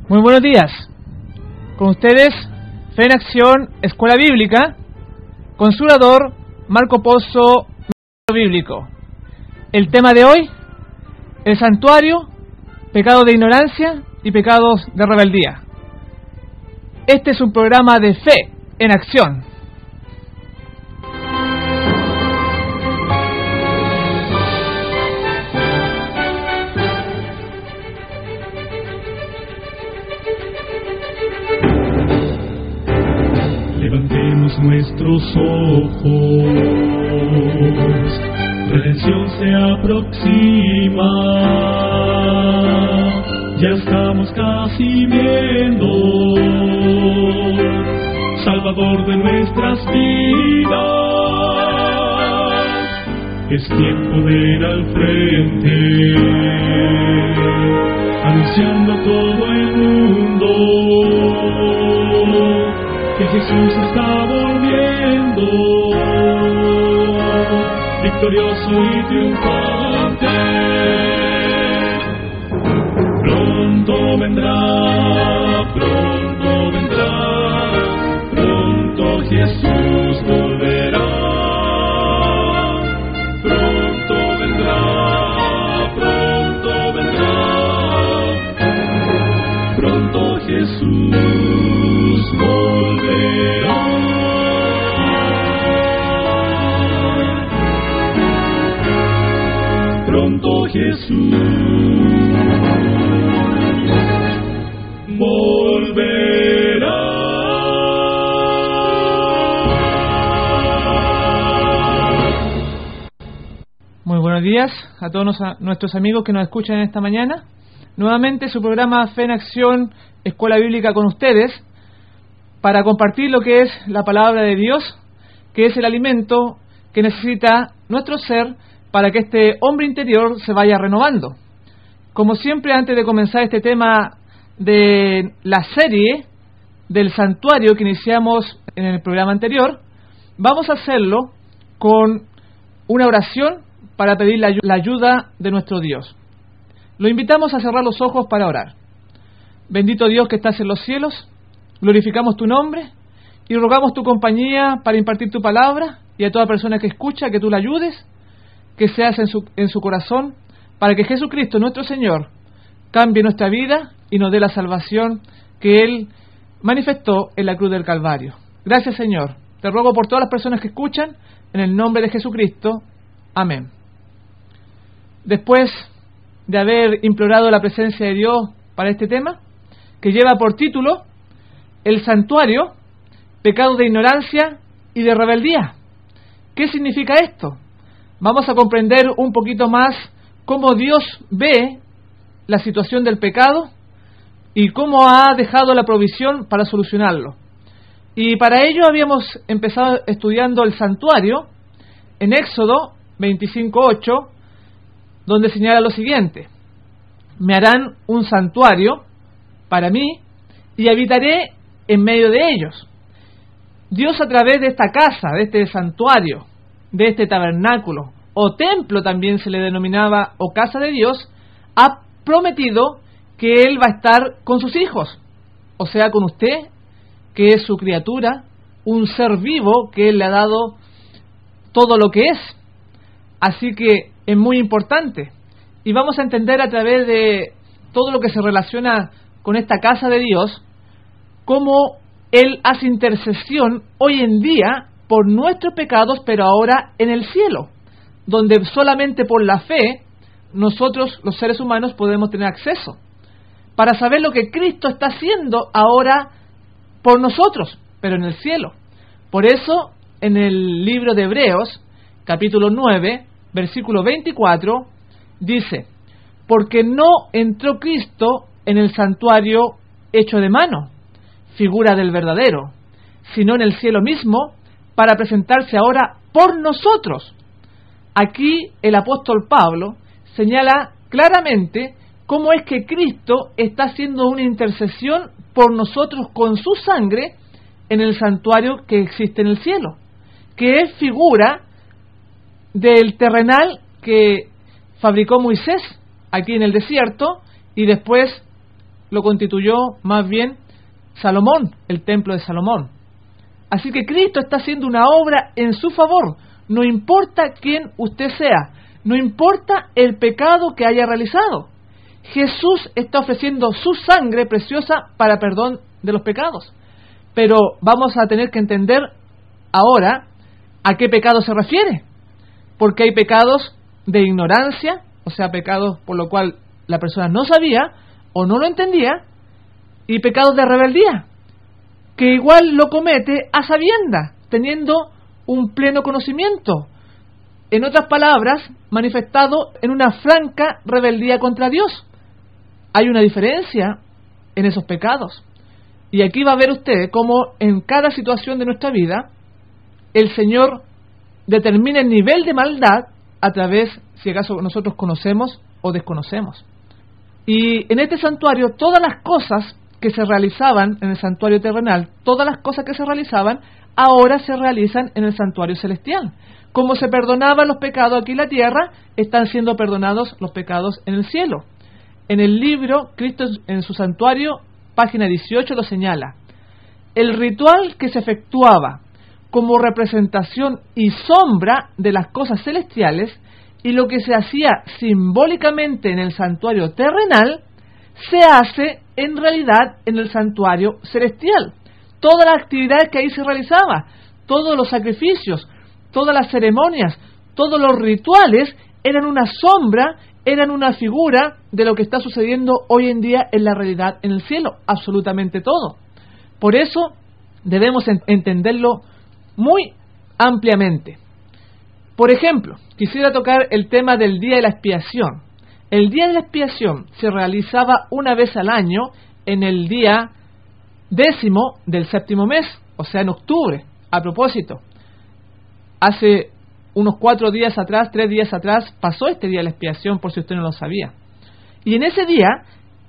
Muy buenos días. Con ustedes, Fe en Acción, Escuela Bíblica, Consulador Marco Pozo, Bíblico. El tema de hoy, el santuario, pecado de ignorancia y pecados de rebeldía. Este es un programa de Fe en Acción. Levantemos nuestros ojos, redención se aproxima, ya estamos casi viendo, Salvador de nuestras vidas, es tiempo de ir al frente, anunciando a todo el mundo, que Jesús está volviendo, victorioso y triunfante. Pronto vendrá, pronto Jesús volverá. Pronto vendrá, pronto Jesús volverá. Pronto Jesús volverá. Muy buenos días a todos nuestros amigos que nos escuchan en esta mañana. Nuevamente su programa Fe en Acción, Escuela Bíblica con ustedes, para compartir lo que es la palabra de Dios, que es el alimento que necesita nuestro ser para que este hombre interior se vaya renovando. Como siempre, antes de comenzar este tema de la serie del santuario que iniciamos en el programa anterior, vamos a hacerlo con una oración para pedir la ayuda de nuestro Dios. Lo invitamos a cerrar los ojos para orar. Bendito Dios que estás en los cielos, glorificamos tu nombre y rogamos tu compañía para impartir tu palabra, y a toda persona que escucha que tú la ayudes, que seas en su corazón, para que Jesucristo nuestro Señor cambie nuestra vida y nos dé la salvación que Él manifestó en la cruz del Calvario. Gracias, Señor. Te ruego por todas las personas que escuchan, en el nombre de Jesucristo. Amén. Después de haber implorado la presencia de Dios para este tema, que lleva por título el santuario, pecado de ignorancia y de rebeldía. ¿Qué significa esto? Vamos a comprender un poquito más cómo Dios ve la situación del pecado y cómo ha dejado la provisión para solucionarlo. Y para ello habíamos empezado estudiando el santuario en Éxodo 25:8, donde señala lo siguiente: me harán un santuario para mí y habitaré en medio de ellos. Dios, a través de esta casa, de este santuario, de este tabernáculo, o templo también se le denominaba, o casa de Dios, ha prometido que Él va a estar con sus hijos, o sea, con usted, que es su criatura, un ser vivo que Él le ha dado todo lo que es. Así que es muy importante, y vamos a entender a través de todo lo que se relaciona con esta casa de Dios, cómo Él hace intercesión hoy en día por nuestros pecados, pero ahora en el cielo, donde solamente por la fe nosotros, los seres humanos, podemos tener acceso para saber lo que Cristo está haciendo ahora por nosotros, pero en el cielo. Por eso, en el libro de Hebreos, capítulo 9, versículo 24, dice: porque no entró Cristo en el santuario hecho de mano, figura del verdadero, sino en el cielo mismo, para presentarse ahora por nosotros. Aquí el apóstol Pablo señala claramente cómo es que Cristo está haciendo una intercesión por nosotros con su sangre en el santuario que existe en el cielo, que es figura del terrenal que fabricó Moisés aquí en el desierto y después lo constituyó más bien Salomón, el templo de Salomón. Así que Cristo está haciendo una obra en su favor. No importa quién usted sea, no importa el pecado que haya realizado. Jesús está ofreciendo su sangre preciosa para perdón de los pecados. Pero vamos a tener que entender ahora a qué pecado se refiere. Porque hay pecados de ignorancia, o sea, pecados por lo cual la persona no sabía o no lo entendía, y pecados de rebeldía, que igual lo comete a sabiendas, teniendo un pleno conocimiento. En otras palabras, manifestado en una franca rebeldía contra Dios. Hay una diferencia en esos pecados. Y aquí va a ver usted cómo en cada situación de nuestra vida el Señor determina el nivel de maldad a través, si acaso nosotros conocemos o desconocemos. Y en este santuario, todas las cosas que se realizaban en el santuario terrenal, todas las cosas que se realizaban, ahora se realizan en el santuario celestial. Como se perdonaban los pecados aquí en la tierra, están siendo perdonados los pecados en el cielo. En el libro, Cristo en su santuario, página 18, lo señala. El ritual que se efectuaba como representación y sombra de las cosas celestiales y lo que se hacía simbólicamente en el santuario terrenal, se hace en realidad en el santuario celestial. Todas las actividades que ahí se realizaba, todos los sacrificios, todas las ceremonias, todos los rituales eran una sombra, eran una figura de lo que está sucediendo hoy en día en la realidad en el cielo, absolutamente todo. Por eso debemos entenderlo muy ampliamente. Por ejemplo, quisiera tocar el tema del día de la expiación. El día de la expiación se realizaba una vez al año en el día 10º del 7º mes, o sea en octubre. A propósito, hace unos 3 días atrás, pasó este día de la expiación, por si usted no lo sabía. Y en ese día,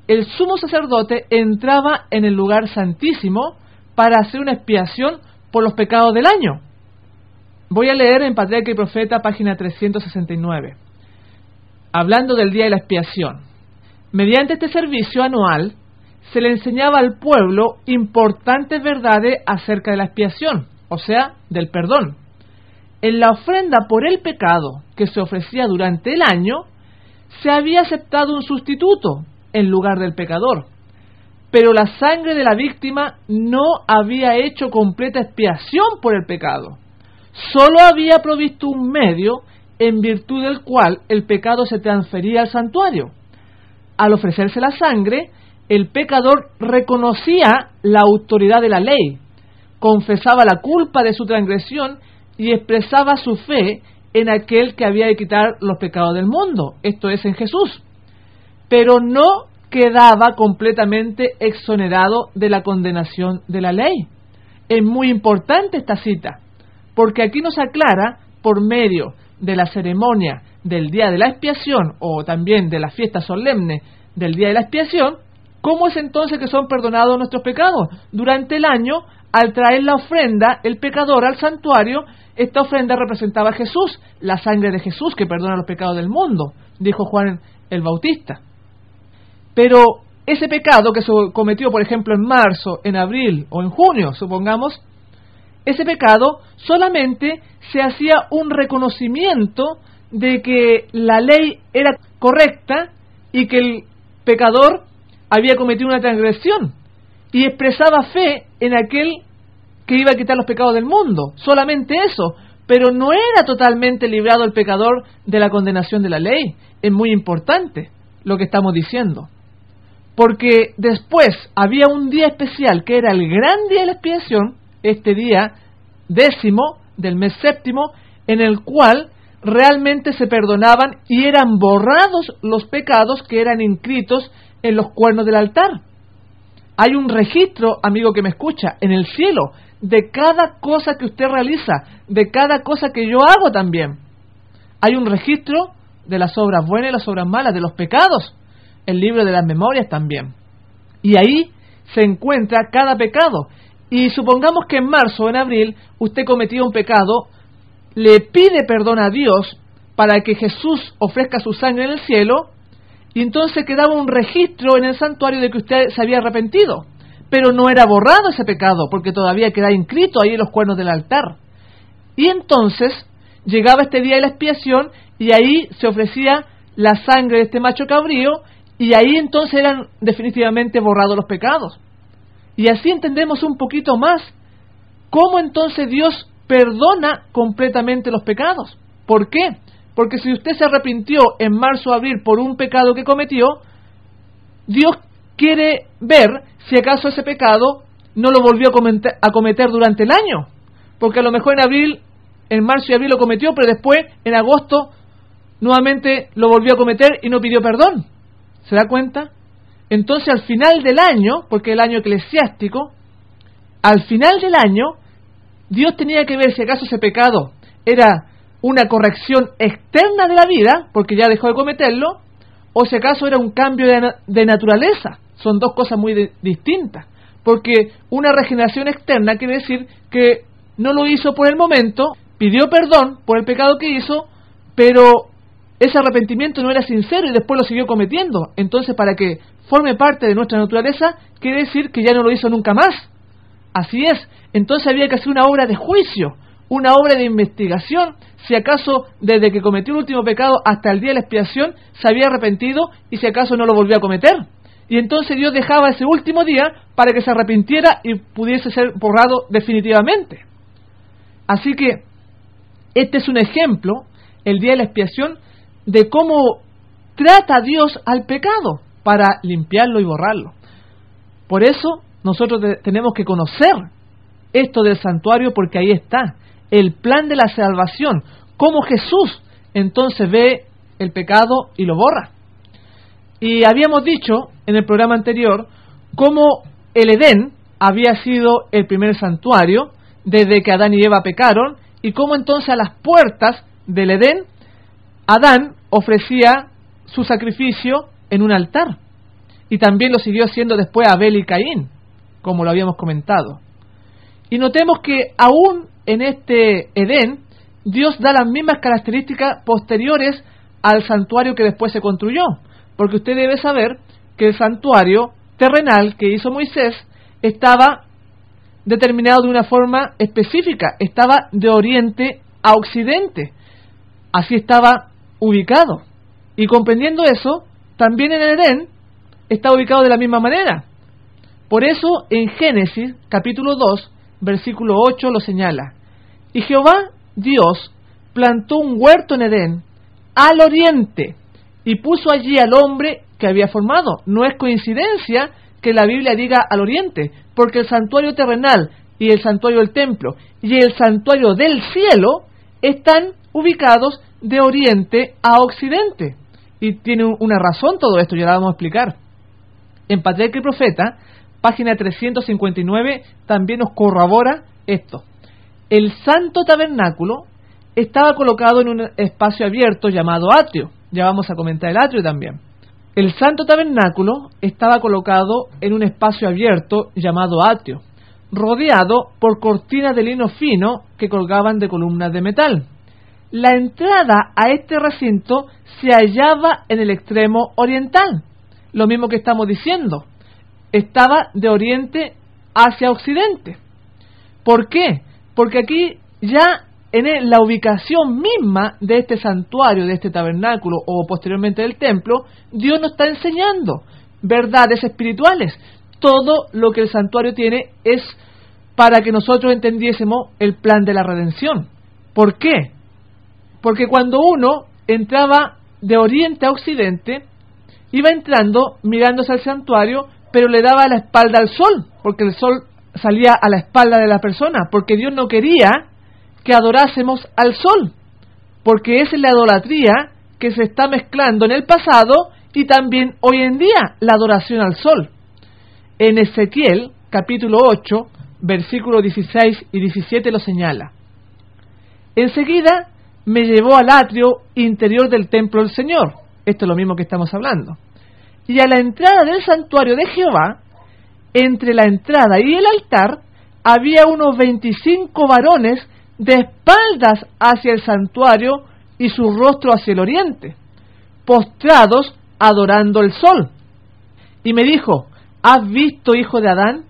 el sumo sacerdote entraba en el lugar santísimo para hacer una expiación por los pecados del año. Voy a leer en Patriarca y Profeta, página 369. Hablando del día de la expiación. Mediante este servicio anual, se le enseñaba al pueblo importantes verdades acerca de la expiación, o sea, del perdón. En la ofrenda por el pecado que se ofrecía durante el año, se había aceptado un sustituto en lugar del pecador, pero la sangre de la víctima no había hecho completa expiación por el pecado. Solo había provisto un medio en virtud del cual el pecado se transfería al santuario. Al ofrecerse la sangre, el pecador reconocía la autoridad de la ley, confesaba la culpa de su transgresión y expresaba su fe en aquel que había de quitar los pecados del mundo, esto es, en Jesús. Pero no quedaba completamente exonerado de la condenación de la ley. Es muy importante esta cita, porque aquí nos aclara, por medio de la ceremonia del día de la expiación, o también de la fiesta solemne del día de la expiación, cómo es entonces que son perdonados nuestros pecados. Durante el año, al traer la ofrenda, el pecador al santuario, esta ofrenda representaba a Jesús, la sangre de Jesús que perdona los pecados del mundo, dijo Juan el Bautista. Pero ese pecado que se cometió, por ejemplo, en marzo, en abril o en junio, supongamos, ese pecado solamente se hacía un reconocimiento de que la ley era correcta y que el pecador había cometido una transgresión y expresaba fe en aquel que iba a quitar los pecados del mundo, solamente eso, pero no era totalmente librado el pecador de la condenación de la ley. Es muy importante lo que estamos diciendo, porque después había un día especial que era el gran día de la expiación, este día 10º del mes 7º, en el cual realmente se perdonaban y eran borrados los pecados que eran inscritos en los cuernos del altar. Hay un registro, amigo que me escucha, en el cielo, de cada cosa que usted realiza, de cada cosa que yo hago también. Hay un registro de las obras buenas y las obras malas, de los pecados, el libro de las memorias también. Y ahí se encuentra cada pecado. Y supongamos que en marzo o en abril usted cometió un pecado, le pide perdón a Dios para que Jesús ofrezca su sangre en el cielo. y entonces quedaba un registro en el santuario de que usted se había arrepentido, pero no era borrado ese pecado, porque todavía quedaba inscrito ahí en los cuernos del altar. Y entonces llegaba este día de la expiación, y ahí se ofrecía la sangre de este macho cabrío, y ahí entonces eran definitivamente borrados los pecados. Y así entendemos un poquito más cómo entonces Dios perdona completamente los pecados. ¿Por qué? Porque si usted se arrepintió en marzo o abril por un pecado que cometió, Dios quiere ver si acaso ese pecado no lo volvió a cometer durante el año. Porque a lo mejor en marzo y abril lo cometió, pero después, en agosto, nuevamente lo volvió a cometer y no pidió perdón. ¿Se da cuenta? Entonces al final del año, porque el año eclesiástico, al final del año, Dios tenía que ver si acaso ese pecado era una corrección externa de la vida, porque ya dejó de cometerlo, o si acaso era un cambio de naturaleza. Son dos cosas muy distintas, porque una regeneración externa quiere decir que no lo hizo por el momento, pidió perdón por el pecado que hizo, pero ese arrepentimiento no era sincero y después lo siguió cometiendo. Entonces, para que forme parte de nuestra naturaleza, quiere decir que ya no lo hizo nunca más. Así es. Entonces había que hacer una obra de juicio, una obra de investigación, si acaso desde que cometió el último pecado hasta el día de la expiación se había arrepentido y si acaso no lo volvió a cometer. Y entonces Dios dejaba ese último día para que se arrepintiera y pudiese ser borrado definitivamente. Así que este es un ejemplo, el día de la expiación, de cómo trata Dios al pecado para limpiarlo y borrarlo. Por eso nosotros tenemos que conocer esto del santuario, porque ahí está el plan de la salvación, cómo Jesús entonces ve el pecado y lo borra. Y habíamos dicho en el programa anterior cómo el Edén había sido el primer santuario desde que Adán y Eva pecaron, y cómo entonces a las puertas del Edén Adán ofrecía su sacrificio en un altar, y también lo siguió haciendo después Abel y Caín, como lo habíamos comentado. Y notemos que aún en este Edén, Dios da las mismas características posteriores al santuario que después se construyó, porque usted debe saber que el santuario terrenal que hizo Moisés estaba determinado de una forma específica, estaba de oriente a occidente, así estaba ubicado. Y comprendiendo eso, también en el Edén está ubicado de la misma manera. Por eso en Génesis capítulo 2, versículo 8 lo señala: y Jehová Dios plantó un huerto en Edén al oriente y puso allí al hombre que había formado. No es coincidencia que la Biblia diga al oriente, porque el santuario terrenal y el santuario del templo y el santuario del cielo están ubicados de oriente a occidente. Y tiene una razón todo esto, ya la vamos a explicar. En Patriarca y Profeta, página 359, también nos corrobora esto. El santo tabernáculo estaba colocado en un espacio abierto llamado atrio. Ya vamos a comentar el atrio también. El santo tabernáculo estaba colocado en un espacio abierto llamado atrio, rodeado por cortinas de lino fino que colgaban de columnas de metal. La entrada a este recinto se hallaba en el extremo oriental. Lo mismo que estamos diciendo. Estaba de oriente hacia occidente. ¿Por qué? Porque aquí ya en la ubicación misma de este santuario, de este tabernáculo o posteriormente del templo, Dios nos está enseñando verdades espirituales. Todo lo que el santuario tiene es para que nosotros entendiésemos el plan de la redención. ¿Por qué? Porque cuando uno entraba de oriente a occidente, iba entrando mirándose al santuario, pero le daba la espalda al sol, porque el sol salía a la espalda de la persona, porque Dios no quería que adorásemos al sol, porque esa es la idolatría que se está mezclando en el pasado y también hoy en día, la adoración al sol. En Ezequiel, capítulo 8, versículos 16 y 17 lo señala: enseguida me llevó al atrio interior del templo del Señor. Esto es lo mismo que estamos hablando. Y a la entrada del santuario de Jehová, entre la entrada y el altar, había unos 25 varones de espaldas hacia el santuario y su rostro hacia el oriente, postrados adorando el sol. Y me dijo: ¿has visto, hijo de Adán?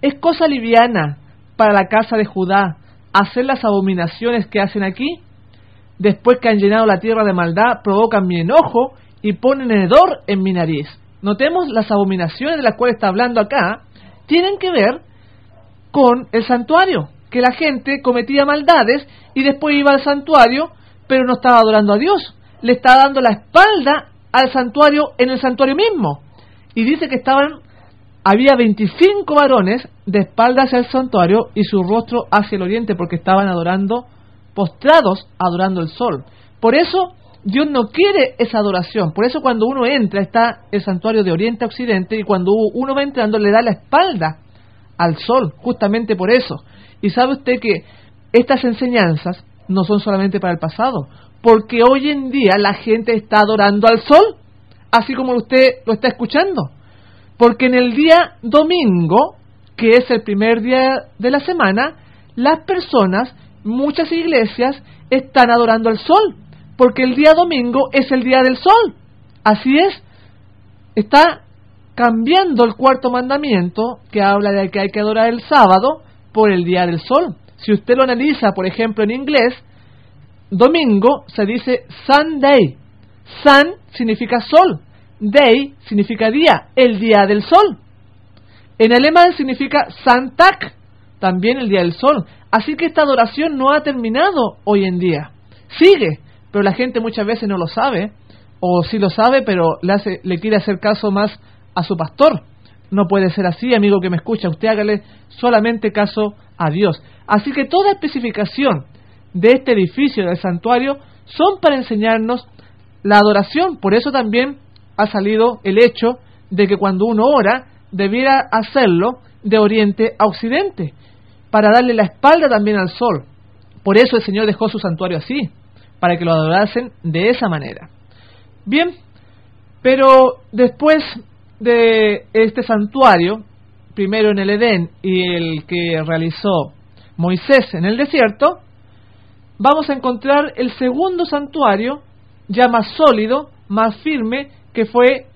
Es cosa liviana para la casa de Judá hacer las abominaciones que hacen aquí. Después que han llenado la tierra de maldad, provocan mi enojo y ponen hedor en mi nariz. Notemos, las abominaciones de las cuales está hablando acá tienen que ver con el santuario, que la gente cometía maldades y después iba al santuario, pero no estaba adorando a Dios, le estaba dando la espalda al santuario en el santuario mismo. Y dice que había 25 varones de espaldas hacia el santuario y su rostro hacia el oriente, porque estaban postrados adorando el sol. Por eso Dios no quiere esa adoración. Por eso cuando uno entra está el santuario de oriente a occidente, y cuando uno va entrando le da la espalda al sol, justamente por eso. Y sabe usted que estas enseñanzas no son solamente para el pasado, porque hoy en día la gente está adorando al sol, así como usted lo está escuchando. Porque en el día domingo, que es el primer día de la semana, las personas, muchas iglesias, están adorando al sol, porque el día domingo es el día del sol. Así es, está cambiando el cuarto mandamiento, que habla de que hay que adorar el sábado, por el día del sol. Si usted lo analiza, por ejemplo, en inglés, domingo se dice Sunday. Sun significa sol, day significa día, el día del sol. En alemán significa Sonntag, también el día del sol. Así que esta adoración no ha terminado hoy en día. Sigue, pero la gente muchas veces no lo sabe, o sí lo sabe, pero le quiere hacer caso más a su pastor. No puede ser así, amigo que me escucha. Usted hágale solamente caso a Dios. Así que toda especificación de este edificio del santuario son para enseñarnos la adoración. Por eso también ha salido el hecho de que cuando uno ora debiera hacerlo de oriente a occidente, para darle la espalda también al sol. Por eso el Señor dejó su santuario así, para que lo adorasen de esa manera. Bien, pero después de este santuario, primero en el Edén y el que realizó Moisés en el desierto, vamos a encontrar el segundo santuario, ya más sólido, más firme, que fue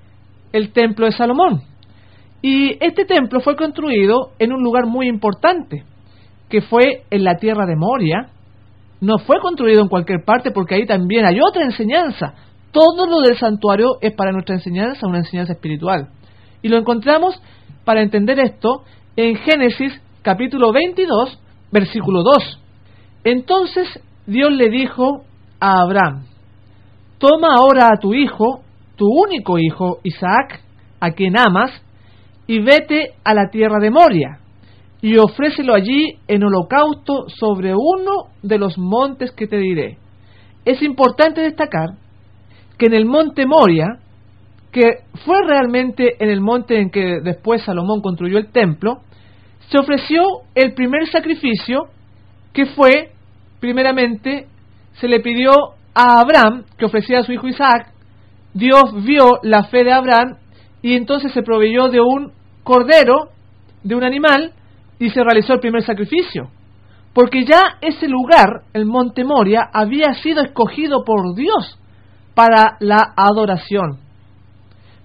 el templo de Salomón. Y este templo fue construido en un lugar muy importante, que fue en la tierra de Moria. No fue construido en cualquier parte, porque ahí también hay otra enseñanza. Todo lo del santuario es para nuestra enseñanza, una enseñanza espiritual. Y lo encontramos, para entender esto, en Génesis capítulo 22, versículo 2. Entonces Dios le dijo a Abraham: toma ahora a tu hijo, tu único hijo, Isaac, a quien amas, y vete a la tierra de Moria, y ofrécelo allí en holocausto sobre uno de los montes que te diré. Es importante destacar que en el monte Moria, que fue realmente en el monte en que después Salomón construyó el templo, se ofreció el primer sacrificio, que fue, primeramente, se le pidió a Abraham que ofreciera a su hijo Isaac. Dios vio la fe de Abraham y entonces se proveyó de un cordero, de un animal, y se realizó el primer sacrificio. Porque ya ese lugar, el monte Moria, había sido escogido por Dios para la adoración.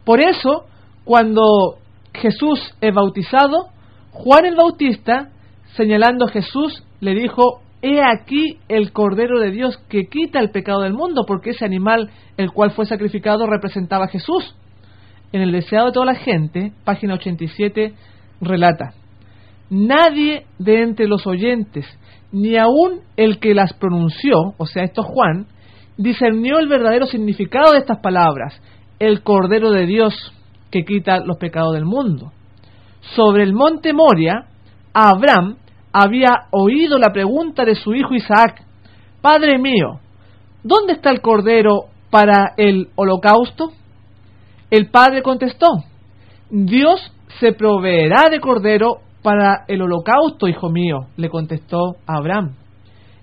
Por eso, cuando Jesús es bautizado, Juan el Bautista, señalando a Jesús, le dijo: he aquí el Cordero de Dios que quita el pecado del mundo, porque ese animal el cual fue sacrificado representaba a Jesús. En el Deseado de toda la gente, página 87, relata: nadie de entre los oyentes, ni aun el que las pronunció, o sea, esto Juan, discernió el verdadero significado de estas palabras: el Cordero de Dios que quita los pecados del mundo. Sobre el monte Moria, Abraham había oído la pregunta de su hijo Isaac: Padre mío, ¿dónde está el cordero para el holocausto? El padre contestó: Dios se proveerá de cordero para el holocausto, hijo mío, le contestó Abraham.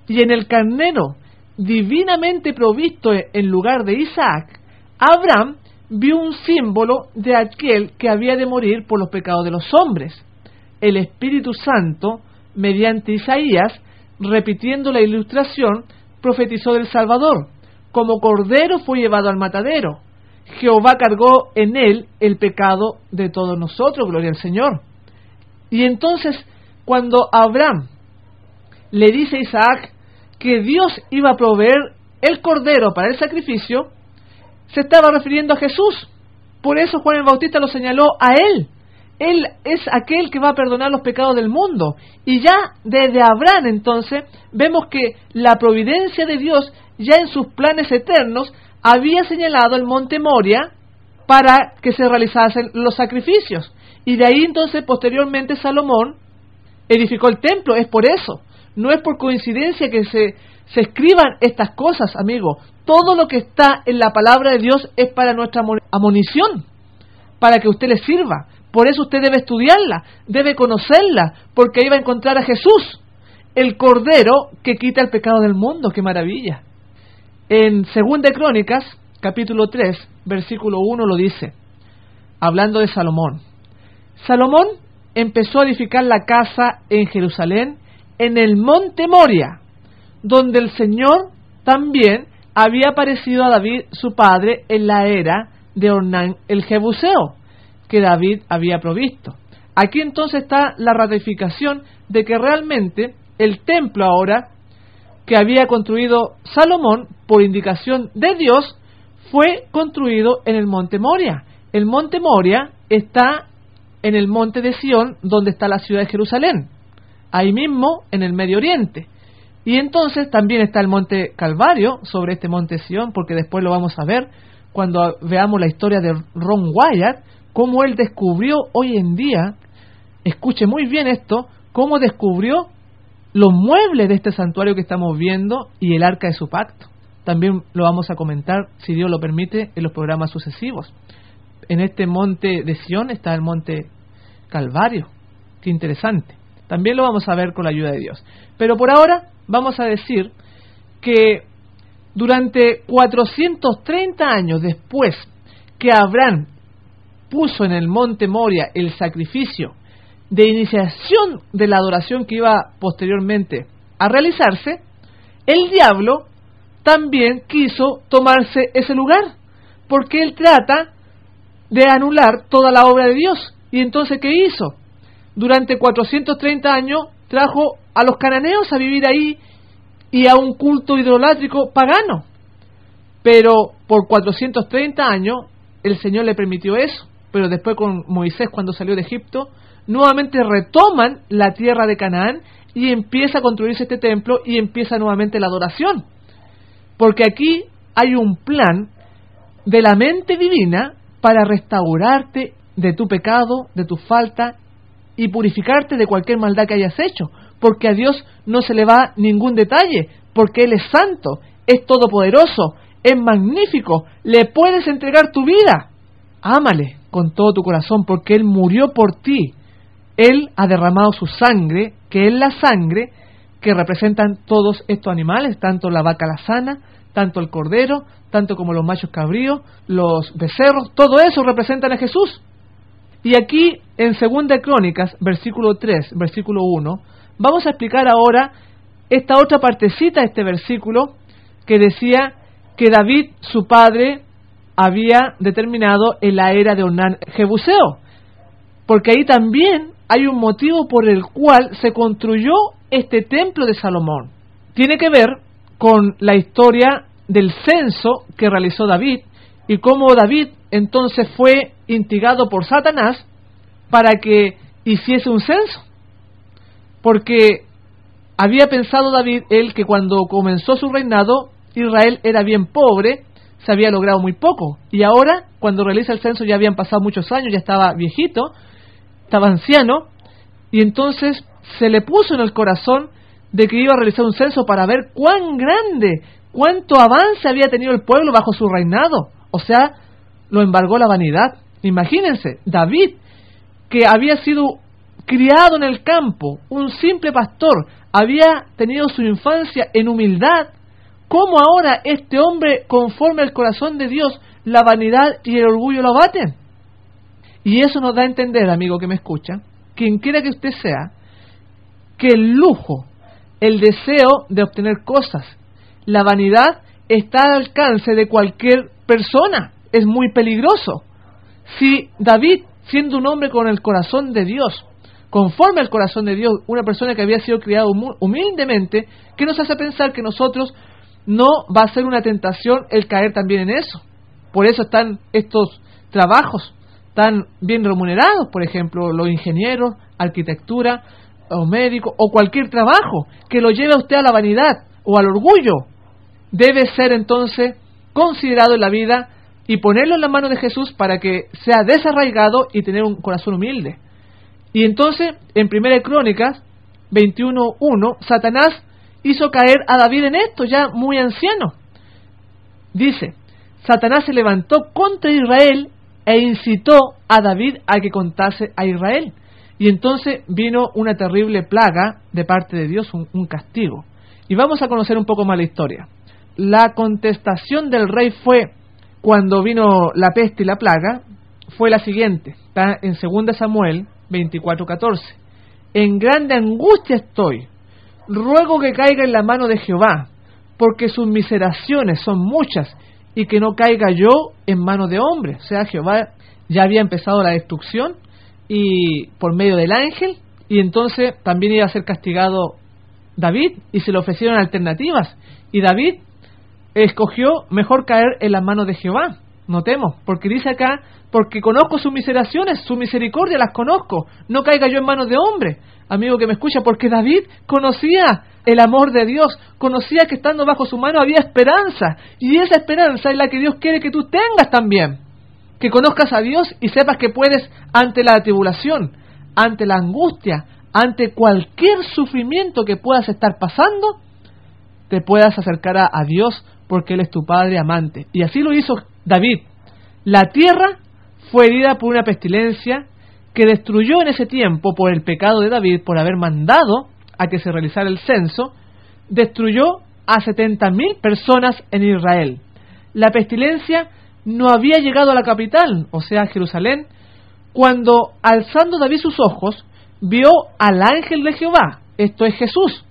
Y en el carnero divinamente provisto en lugar de Isaac, Abraham vio un símbolo de aquel que había de morir por los pecados de los hombres. El Espíritu Santo, mediante Isaías, repitiendo la ilustración, profetizó del Salvador: como cordero fue llevado al matadero, Jehová cargó en él el pecado de todos nosotros, gloria al Señor. Y entonces, cuando Abraham le dice a Isaac que Dios iba a proveer el cordero para el sacrificio, se estaba refiriendo a Jesús. Por eso Juan el Bautista lo señaló a él. Él es aquel que va a perdonar los pecados del mundo. Y ya desde Abraham entonces vemos que la providencia de Dios ya en sus planes eternos había señalado el monte Moria para que se realizasen los sacrificios. Y de ahí entonces posteriormente Salomón edificó el templo. Es por eso. No es por coincidencia que se escriban estas cosas, amigo. Todo lo que está en la palabra de Dios es para nuestra admonición, para que usted le sirva. Por eso usted debe estudiarla, debe conocerla, porque ahí va a encontrar a Jesús, el Cordero que quita el pecado del mundo. ¡Qué maravilla! En 2 de Crónicas, capítulo 3, versículo 1 lo dice, hablando de Salomón. Salomón empezó a edificar la casa en Jerusalén, en el monte Moria, donde el Señor también había aparecido a David, su padre, en la era de Ornán el Jebuseo, que David había provisto. Aquí entonces está la ratificación de que realmente el templo ahora que había construido Salomón por indicación de Dios fue construido en el monte Moria. El monte Moria está en el monte de Sión, donde está la ciudad de Jerusalén, ahí mismo en el Medio Oriente. Y entonces también está el monte Calvario sobre este monte Sión, porque después lo vamos a ver cuando veamos la historia de Ron Wyatt, cómo él descubrió hoy en día, escuche muy bien esto, cómo descubrió los muebles de este santuario que estamos viendo y el arca de su pacto. También lo vamos a comentar, si Dios lo permite, en los programas sucesivos. En este monte de Sión está el monte Calvario. Qué interesante. También lo vamos a ver con la ayuda de Dios. Pero por ahora vamos a decir que durante 430 años después que Abraham puso en el monte Moria el sacrificio de iniciación de la adoración que iba posteriormente a realizarse, el diablo también quiso tomarse ese lugar, porque él trata de anular toda la obra de Dios. Y entonces, ¿qué hizo? Durante 430 años trajo a los cananeos a vivir ahí y a un culto idolátrico pagano. Pero por 430 años el Señor le permitió eso. Pero después con Moisés, cuando salió de Egipto, nuevamente retoman la tierra de Canaán y empieza a construirse este templo y empieza nuevamente la adoración. Porque aquí hay un plan de la mente divina para restaurarte de tu pecado, de tu falta y purificarte de cualquier maldad que hayas hecho. Porque a Dios no se le va ningún detalle, porque Él es santo, es todopoderoso, es magnífico, le puedes entregar tu vida. Ámale con todo tu corazón, porque Él murió por ti. Él ha derramado su sangre, que es la sangre que representan todos estos animales, tanto la vaca lazana, tanto el cordero, tanto como los machos cabríos, los becerros, todo eso representan a Jesús. Y aquí en 2 de Crónicas, versículo 3, versículo 1, vamos a explicar ahora esta otra partecita de este versículo que decía que David, su padre, había determinado en la era de Ornán Jebuseo, porque ahí también hay un motivo por el cual se construyó este templo de Salomón. Tiene que ver con la historia del censo que realizó David y cómo David entonces fue instigado por Satanás para que hiciese un censo, porque había pensado David él que cuando comenzó su reinado Israel era bien pobre, se había logrado muy poco, y ahora cuando realiza el censo ya habían pasado muchos años, ya estaba viejito, estaba anciano, y entonces se le puso en el corazón de que iba a realizar un censo para ver cuán grande, cuánto avance había tenido el pueblo bajo su reinado. O sea, lo embargó la vanidad. Imagínense, David, que había sido criado en el campo, un simple pastor, había tenido su infancia en humildad. ¿Cómo ahora este hombre, conforme al corazón de Dios, la vanidad y el orgullo lo abaten? Y eso nos da a entender, amigo que me escucha, quien quiera que usted sea, que el lujo, el deseo de obtener cosas, la vanidad está al alcance de cualquier persona. es muy peligroso. Si David, siendo un hombre con el corazón de Dios, conforme al corazón de Dios, una persona que había sido criada humildemente, ¿qué nos hace pensar que nosotros no va a ser una tentación el caer también en eso? Por eso están estos trabajos tan bien remunerados, por ejemplo, los ingenieros, arquitectura, o médicos, o cualquier trabajo que lo lleve a usted a la vanidad o al orgullo, debe ser entonces considerado en la vida y ponerlo en las manos de Jesús para que sea desarraigado y tener un corazón humilde. Y entonces, en 1 Crónicas 21:1, Satanás hizo caer a David en esto, ya muy anciano. Dice, Satanás se levantó contra Israel e incitó a David a que contase a Israel. Y entonces vino una terrible plaga de parte de Dios, un castigo. Y vamos a conocer un poco más la historia. La contestación del rey fue, cuando vino la peste y la plaga, fue la siguiente. Está en 2 Samuel 24:14. En grande angustia estoy. Ruego que caiga en la mano de Jehová, porque sus miseraciones son muchas, y que no caiga yo en mano de hombre. O sea, Jehová ya había empezado la destrucción y por medio del ángel, y entonces también iba a ser castigado David, y se le ofrecieron alternativas, y David escogió mejor caer en las manos de Jehová. Notemos, porque dice acá, porque conozco sus miseraciones, su misericordia las conozco, no caiga yo en manos de hombre. Amigo que me escucha, porque David conocía el amor de Dios, conocía que estando bajo su mano había esperanza, y esa esperanza es la que Dios quiere que tú tengas también. Que conozcas a Dios y sepas que puedes, ante la tribulación, ante la angustia, ante cualquier sufrimiento que puedas estar pasando, te puedas acercar a Dios, porque Él es tu Padre amante. Y así lo hizo David. La tierra fue herida por una pestilencia que destruyó en ese tiempo, por el pecado de David, por haber mandado a que se realizara el censo, destruyó a 70,000 personas en Israel. La pestilencia no había llegado a la capital, o sea, Jerusalén, cuando, alzando David sus ojos, vio al ángel de Jehová, esto es Jesús,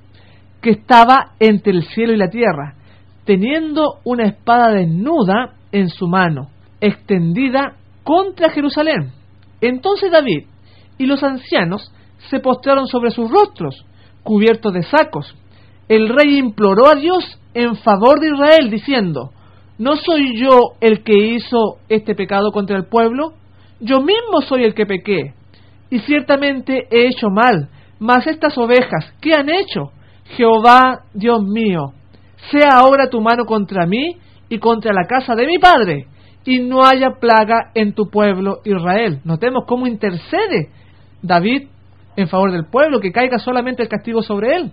que estaba entre el cielo y la tierra, teniendo una espada desnuda en su mano, extendida contra Jerusalén. Entonces David y los ancianos se postraron sobre sus rostros, cubiertos de sacos. El rey imploró a Dios en favor de Israel, diciendo, ¿no soy yo el que hizo este pecado contra el pueblo? Yo mismo soy el que pequé, y ciertamente he hecho mal. Mas estas ovejas, ¿qué han hecho? Jehová, Dios mío, sea ahora tu mano contra mí y contra la casa de mi padre, y no haya plaga en tu pueblo Israel. Notemos cómo intercede David en favor del pueblo, que caiga solamente el castigo sobre él.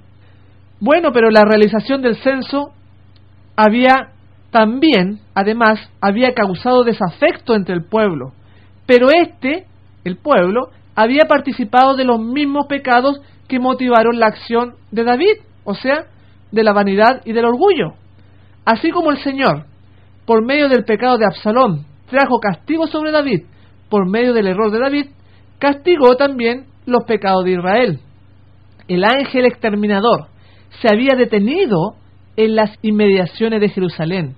Bueno, pero la realización del censo además, había causado desafecto entre el pueblo. Pero el pueblo, había participado de los mismos pecados que motivaron la acción de David, o sea, de la vanidad y del orgullo. Así como el Señor, por medio del pecado de Absalón, trajo castigo sobre David, por medio del error de David, castigó también los pecados de Israel. El ángel exterminador se había detenido en las inmediaciones de Jerusalén.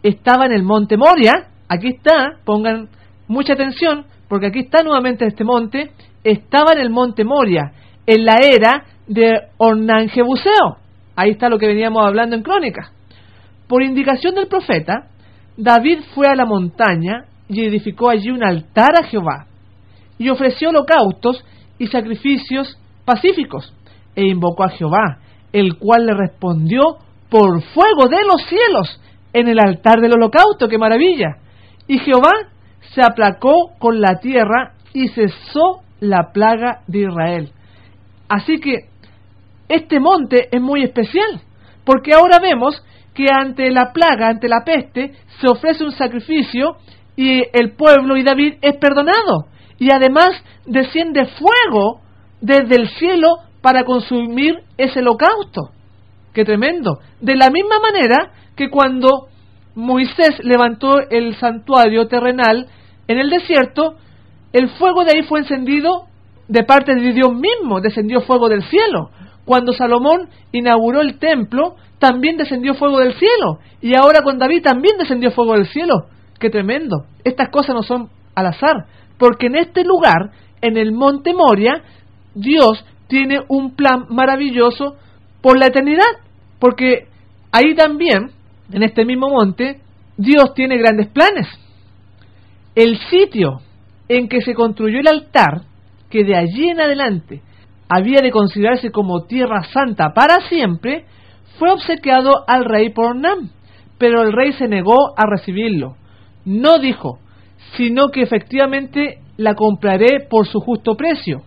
Estaba en el monte Moria, aquí está, pongan mucha atención, porque aquí está nuevamente este monte, estaba en el monte Moria, en la era de Ornan-Jebuseo. Ahí está lo que veníamos hablando en Crónicas. Por indicación del profeta, David fue a la montaña y edificó allí un altar a Jehová, y ofreció holocaustos y sacrificios pacíficos, e invocó a Jehová, el cual le respondió por fuego de los cielos en el altar del holocausto. ¡Qué maravilla! Y Jehová se aplacó con la tierra y cesó la plaga de Israel. Así que este monte es muy especial, porque ahora vemos que ante la plaga, ante la peste, se ofrece un sacrificio y el pueblo y David es perdonado. Y además desciende fuego desde el cielo para consumir ese holocausto. ¡Qué tremendo! De la misma manera que cuando Moisés levantó el santuario terrenal en el desierto, el fuego de ahí fue encendido de parte de Dios mismo, descendió fuego del cielo. Cuando Salomón inauguró el templo, también descendió fuego del cielo. Y ahora con David también descendió fuego del cielo. ¡Qué tremendo! Estas cosas no son al azar, porque en este lugar, en el monte Moria, Dios tiene un plan maravilloso por la eternidad, porque ahí también, en este mismo monte, Dios tiene grandes planes. El sitio en que se construyó el altar, que de allí en adelante había de considerarse como tierra santa para siempre, fue obsequiado al rey por Ornán, pero el rey se negó a recibirlo. No dijo, sino que efectivamente la compraré por su justo precio,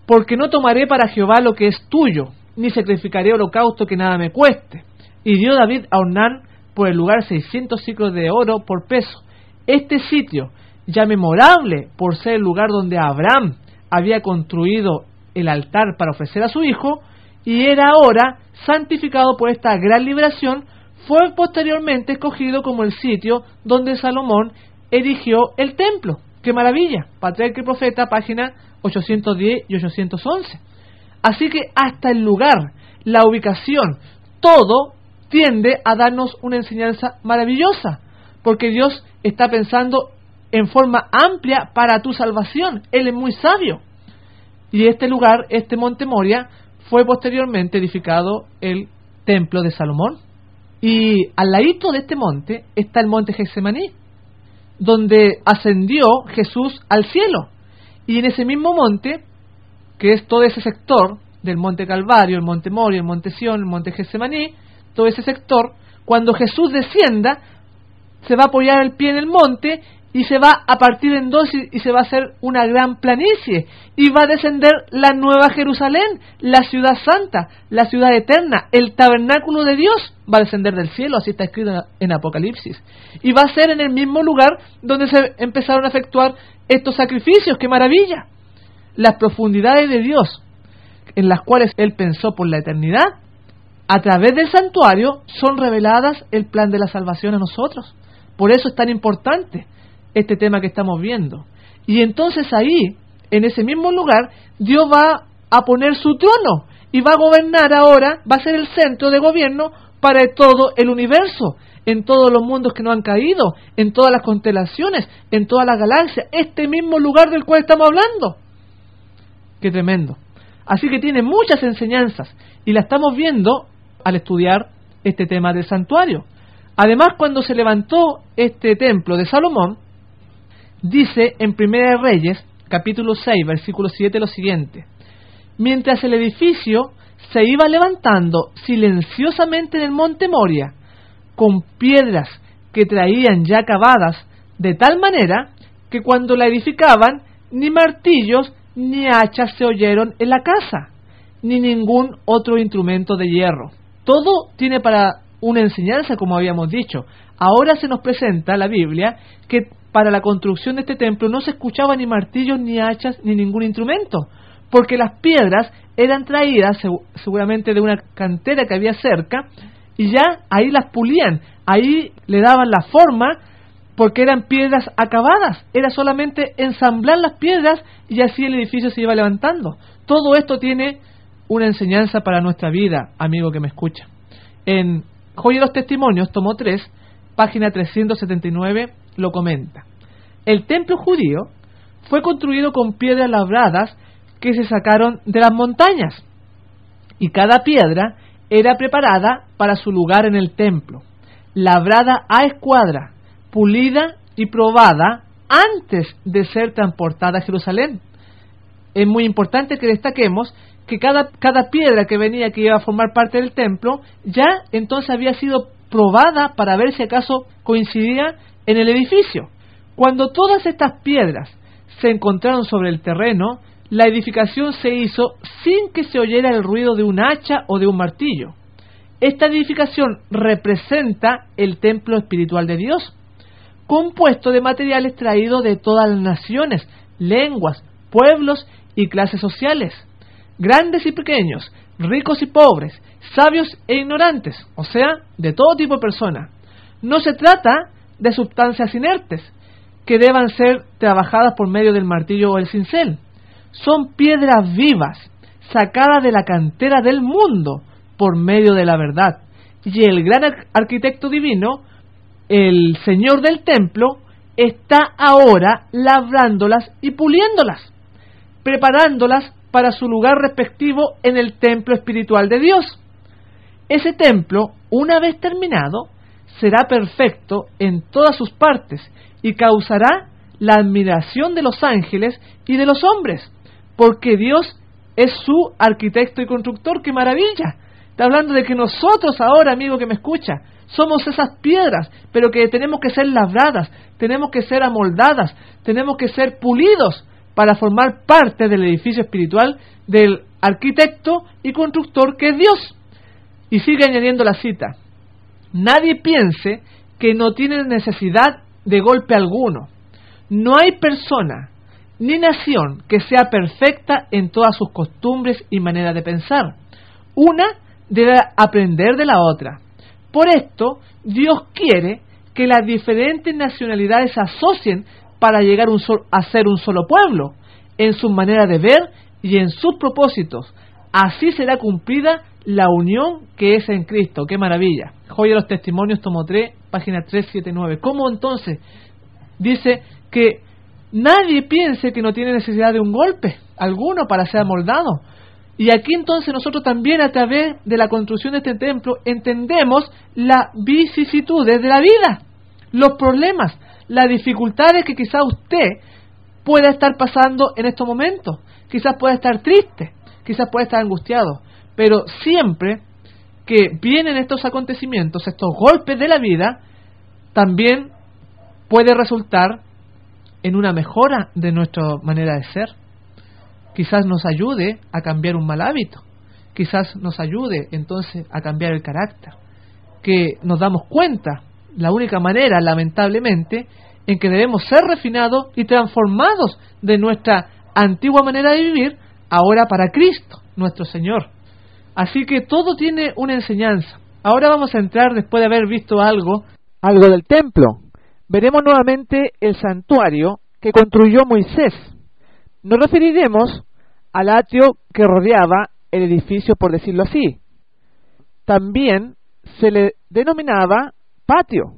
porque no tomaré para Jehová lo que es tuyo, ni sacrificaré holocausto que nada me cueste. Y dio David a Ornán por el lugar 600 siclos de oro por peso. Este sitio, ya memorable por ser el lugar donde Abraham había construido el altar para ofrecer a su hijo, y era ahora santificado por esta gran liberación, fue posteriormente escogido como el sitio donde Salomón erigió el templo. ¡Qué maravilla! Patriarca y Profeta, página 810 y 811. Así que hasta el lugar, la ubicación, todo tiende a darnos una enseñanza maravillosa, porque Dios está pensando en forma amplia para tu salvación. Él es muy sabio. Y este lugar, este monte Moria, fue posteriormente edificado el templo de Salomón. Y al ladito de este monte está el monte Getsemaní, donde ascendió Jesús al cielo. Y en ese mismo monte, que es todo ese sector del monte Calvario, el monte Moria, el monte Sión, el monte Getsemaní, todo ese sector, cuando Jesús descienda, se va a apoyar el pie en el monte y se va a partir en dos y se va a hacer una gran planicie, y va a descender la nueva Jerusalén, la ciudad santa, la ciudad eterna, el tabernáculo de Dios va a descender del cielo, así está escrito en Apocalipsis, y va a ser en el mismo lugar donde se empezaron a efectuar estos sacrificios. ¡Qué maravilla! Las profundidades de Dios, en las cuales Él pensó por la eternidad, a través del santuario son reveladas el plan de la salvación a nosotros. Por eso es tan importante este tema que estamos viendo. Y entonces ahí, en ese mismo lugar, Dios va a poner su trono y va a gobernar ahora, va a ser el centro de gobierno para todo el universo, en todos los mundos que no han caído, en todas las constelaciones, en todas las galaxias, este mismo lugar del cual estamos hablando. ¡Qué tremendo! Así que tiene muchas enseñanzas y la estamos viendo al estudiar este tema del santuario. Además, cuando se levantó este templo de Salomón, dice en Primera de Reyes, capítulo 6, versículo 7, lo siguiente: mientras el edificio se iba levantando silenciosamente en el monte Moria, con piedras que traían ya cavadas, de tal manera que cuando la edificaban, ni martillos ni hachas se oyeron en la casa, ni ningún otro instrumento de hierro. Todo tiene para una enseñanza, como habíamos dicho. Ahora se nos presenta la Biblia que para la construcción de este templo no se escuchaba ni martillos, ni hachas, ni ningún instrumento, porque las piedras eran traídas seguramente de una cantera que había cerca, y ya ahí las pulían, ahí le daban la forma, porque eran piedras acabadas. Era solamente ensamblar las piedras y así el edificio se iba levantando. Todo esto tiene una enseñanza para nuestra vida, amigo que me escucha. En Joya de los Testimonios, tomo 3, página 379, lo comenta: el templo judío fue construido con piedras labradas que se sacaron de las montañas, y cada piedra era preparada para su lugar en el templo, labrada a escuadra, pulida y probada antes de ser transportada a Jerusalén. Es muy importante que destaquemos que cada piedra que venía, que iba a formar parte del templo, ya entonces había sido probada para ver si acaso coincidía en el edificio. Cuando todas estas piedras se encontraron sobre el terreno, la edificación se hizo sin que se oyera el ruido de un hacha o de un martillo. Esta edificación representa el templo espiritual de Dios, compuesto de materiales traídos de todas las naciones, lenguas, pueblos y clases sociales, grandes y pequeños, ricos y pobres, sabios e ignorantes, o sea, de todo tipo de personas. No se trata de sustancias inertes que deban ser trabajadas por medio del martillo o el cincel. Son piedras vivas, sacadas de la cantera del mundo por medio de la verdad. Y el gran arquitecto divino, el Señor del templo, está ahora labrándolas y puliéndolas, preparándolas para su lugar respectivo en el templo espiritual de Dios. Ese templo, una vez terminado, será perfecto en todas sus partes y causará la admiración de los ángeles y de los hombres, porque Dios es su arquitecto y constructor. ¡Qué maravilla! Está hablando de que nosotros ahora, amigo que me escucha, somos esas piedras, pero que tenemos que ser labradas, tenemos que ser amoldadas, tenemos que ser pulidos para formar parte del edificio espiritual del arquitecto y constructor que es Dios. Y sigue añadiendo la cita: nadie piense que no tiene necesidad de golpe alguno. No hay persona ni nación que sea perfecta en todas sus costumbres y manera de pensar. Una debe aprender de la otra. Por esto, Dios quiere que las diferentes nacionalidades se asocien para llegar a ser un solo pueblo, en su manera de ver y en sus propósitos. Así será cumplida la unión que es en Cristo. ¡Qué maravilla! Joya de los Testimonios, tomo 3, página 379. ¿Cómo entonces dice que nadie piense que no tiene necesidad de un golpe alguno para ser amoldado? Y aquí entonces nosotros también, a través de la construcción de este templo, entendemos las vicisitudes de la vida, los problemas, las dificultades que quizás usted pueda estar pasando en estos momentos. Quizás pueda estar triste, quizás pueda estar angustiado, pero siempre que vienen estos acontecimientos, estos golpes de la vida, también puede resultar en una mejora de nuestra manera de ser. Quizás nos ayude a cambiar un mal hábito, quizás nos ayude entonces a cambiar el carácter, que nos damos cuenta, la única manera, lamentablemente, en que debemos ser refinados y transformados de nuestra antigua manera de vivir, ahora para Cristo, nuestro Señor. Así que todo tiene una enseñanza. Ahora vamos a entrar, después de haber visto algo del templo. Veremos nuevamente el santuario que construyó Moisés. Nos referiremos al atrio que rodeaba el edificio, por decirlo así. También se le denominaba patio.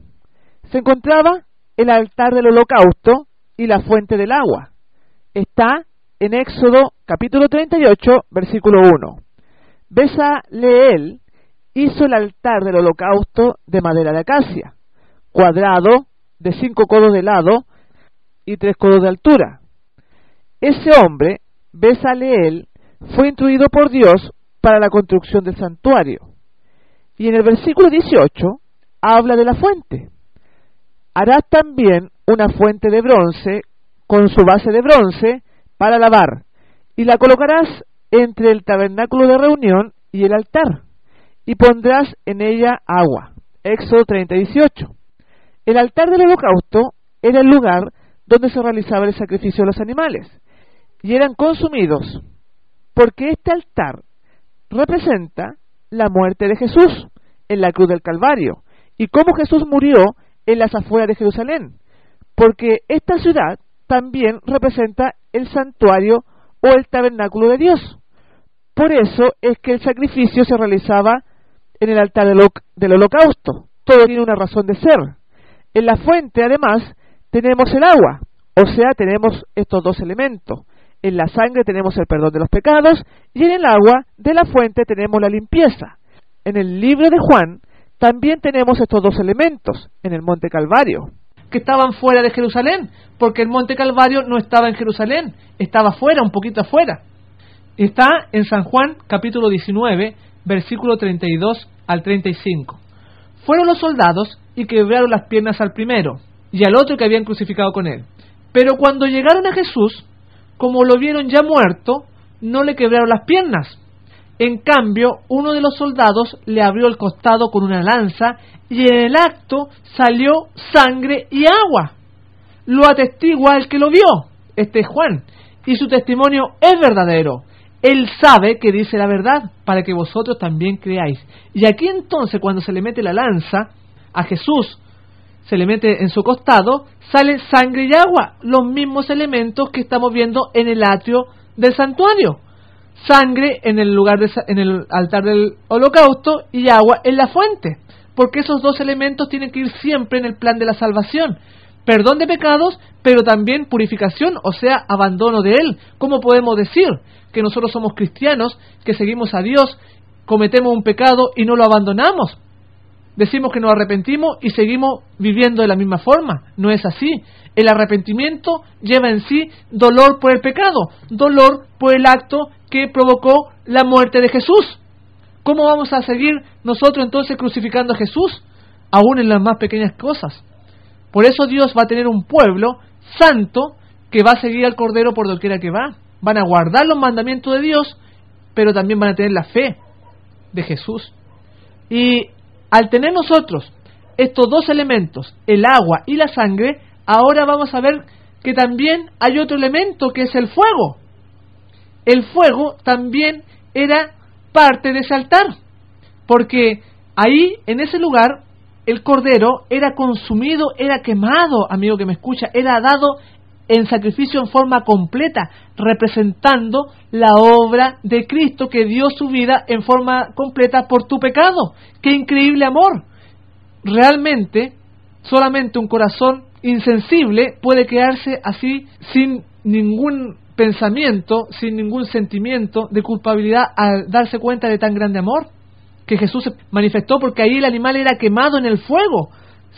Se encontraba el altar del holocausto y la fuente del agua. Está en Éxodo capítulo 38, versículo 1. Bezaleel hizo el altar del holocausto de madera de acacia, cuadrado, de 5 codos de lado y 3 codos de altura. Ese hombre, Bezaleel, fue instruido por Dios para la construcción del santuario. Y en el versículo 18 habla de la fuente. Harás también una fuente de bronce con su base de bronce para lavar, y la colocarás entre el tabernáculo de reunión y el altar, y pondrás en ella agua. Éxodo 30:18. El altar del holocausto era el lugar donde se realizaba el sacrificio de los animales, y eran consumidos, porque este altar representa la muerte de Jesús en la cruz del Calvario, y cómo Jesús murió en las afueras de Jerusalén, porque esta ciudad también representa el santuario o el tabernáculo de Dios. Por eso es que el sacrificio se realizaba en el altar del holocausto. Todo tiene una razón de ser. En la fuente, además, tenemos el agua, o sea, tenemos estos dos elementos. En la sangre tenemos el perdón de los pecados, y en el agua de la fuente tenemos la limpieza. En el libro de Juan también tenemos estos dos elementos, en el monte Calvario, que estaban fuera de Jerusalén, porque el monte Calvario no estaba en Jerusalén, estaba fuera, un poquito afuera. Está en San Juan capítulo 19, versículo 32 al 35. Fueron los soldados y quebraron las piernas al primero y al otro que habían crucificado con él. Pero cuando llegaron a Jesús, como lo vieron ya muerto, no le quebraron las piernas. En cambio, uno de los soldados le abrió el costado con una lanza, y en el acto salió sangre y agua. Lo atestigua el que lo vio, este es Juan, y su testimonio es verdadero. Él sabe que dice la verdad, para que vosotros también creáis. Y aquí entonces, cuando se le mete la lanza a Jesús, se le mete en su costado, sale sangre y agua, los mismos elementos que estamos viendo en el atrio del santuario. Sangre en el lugar en el altar del holocausto y agua en la fuente, porque esos dos elementos tienen que ir siempre en el plan de la salvación. perdón de pecados, pero también purificación, o sea, abandono de Él. ¿Cómo podemos decir que nosotros somos cristianos, que seguimos a Dios, cometemos un pecado y no lo abandonamos? Decimos que nos arrepentimos y seguimos viviendo de la misma forma. No es así. El arrepentimiento lleva en sí dolor por el pecado, dolor por el acto que provocó la muerte de Jesús. ¿Cómo vamos a seguir nosotros entonces crucificando a Jesús? Aún en las más pequeñas cosas. Por eso Dios va a tener un pueblo santo que va a seguir al Cordero por doquiera que va. Van a guardar los mandamientos de Dios, pero también van a tener la fe de Jesús. Y al tener nosotros estos dos elementos, el agua y la sangre, ahora vamos a ver que también hay otro elemento que es el fuego. El fuego también era parte de ese altar, porque ahí, en ese lugar, el cordero era consumido, era quemado, amigo que me escucha, era dado en sacrificio en forma completa, representando la obra de Cristo que dio su vida en forma completa por tu pecado. ¡Qué increíble amor! Realmente, solamente un corazón insensible puede quedarse así sin ningún pensamiento, sin ningún sentimiento de culpabilidad al darse cuenta de tan grande amor que Jesús manifestó, porque ahí el animal era quemado en el fuego.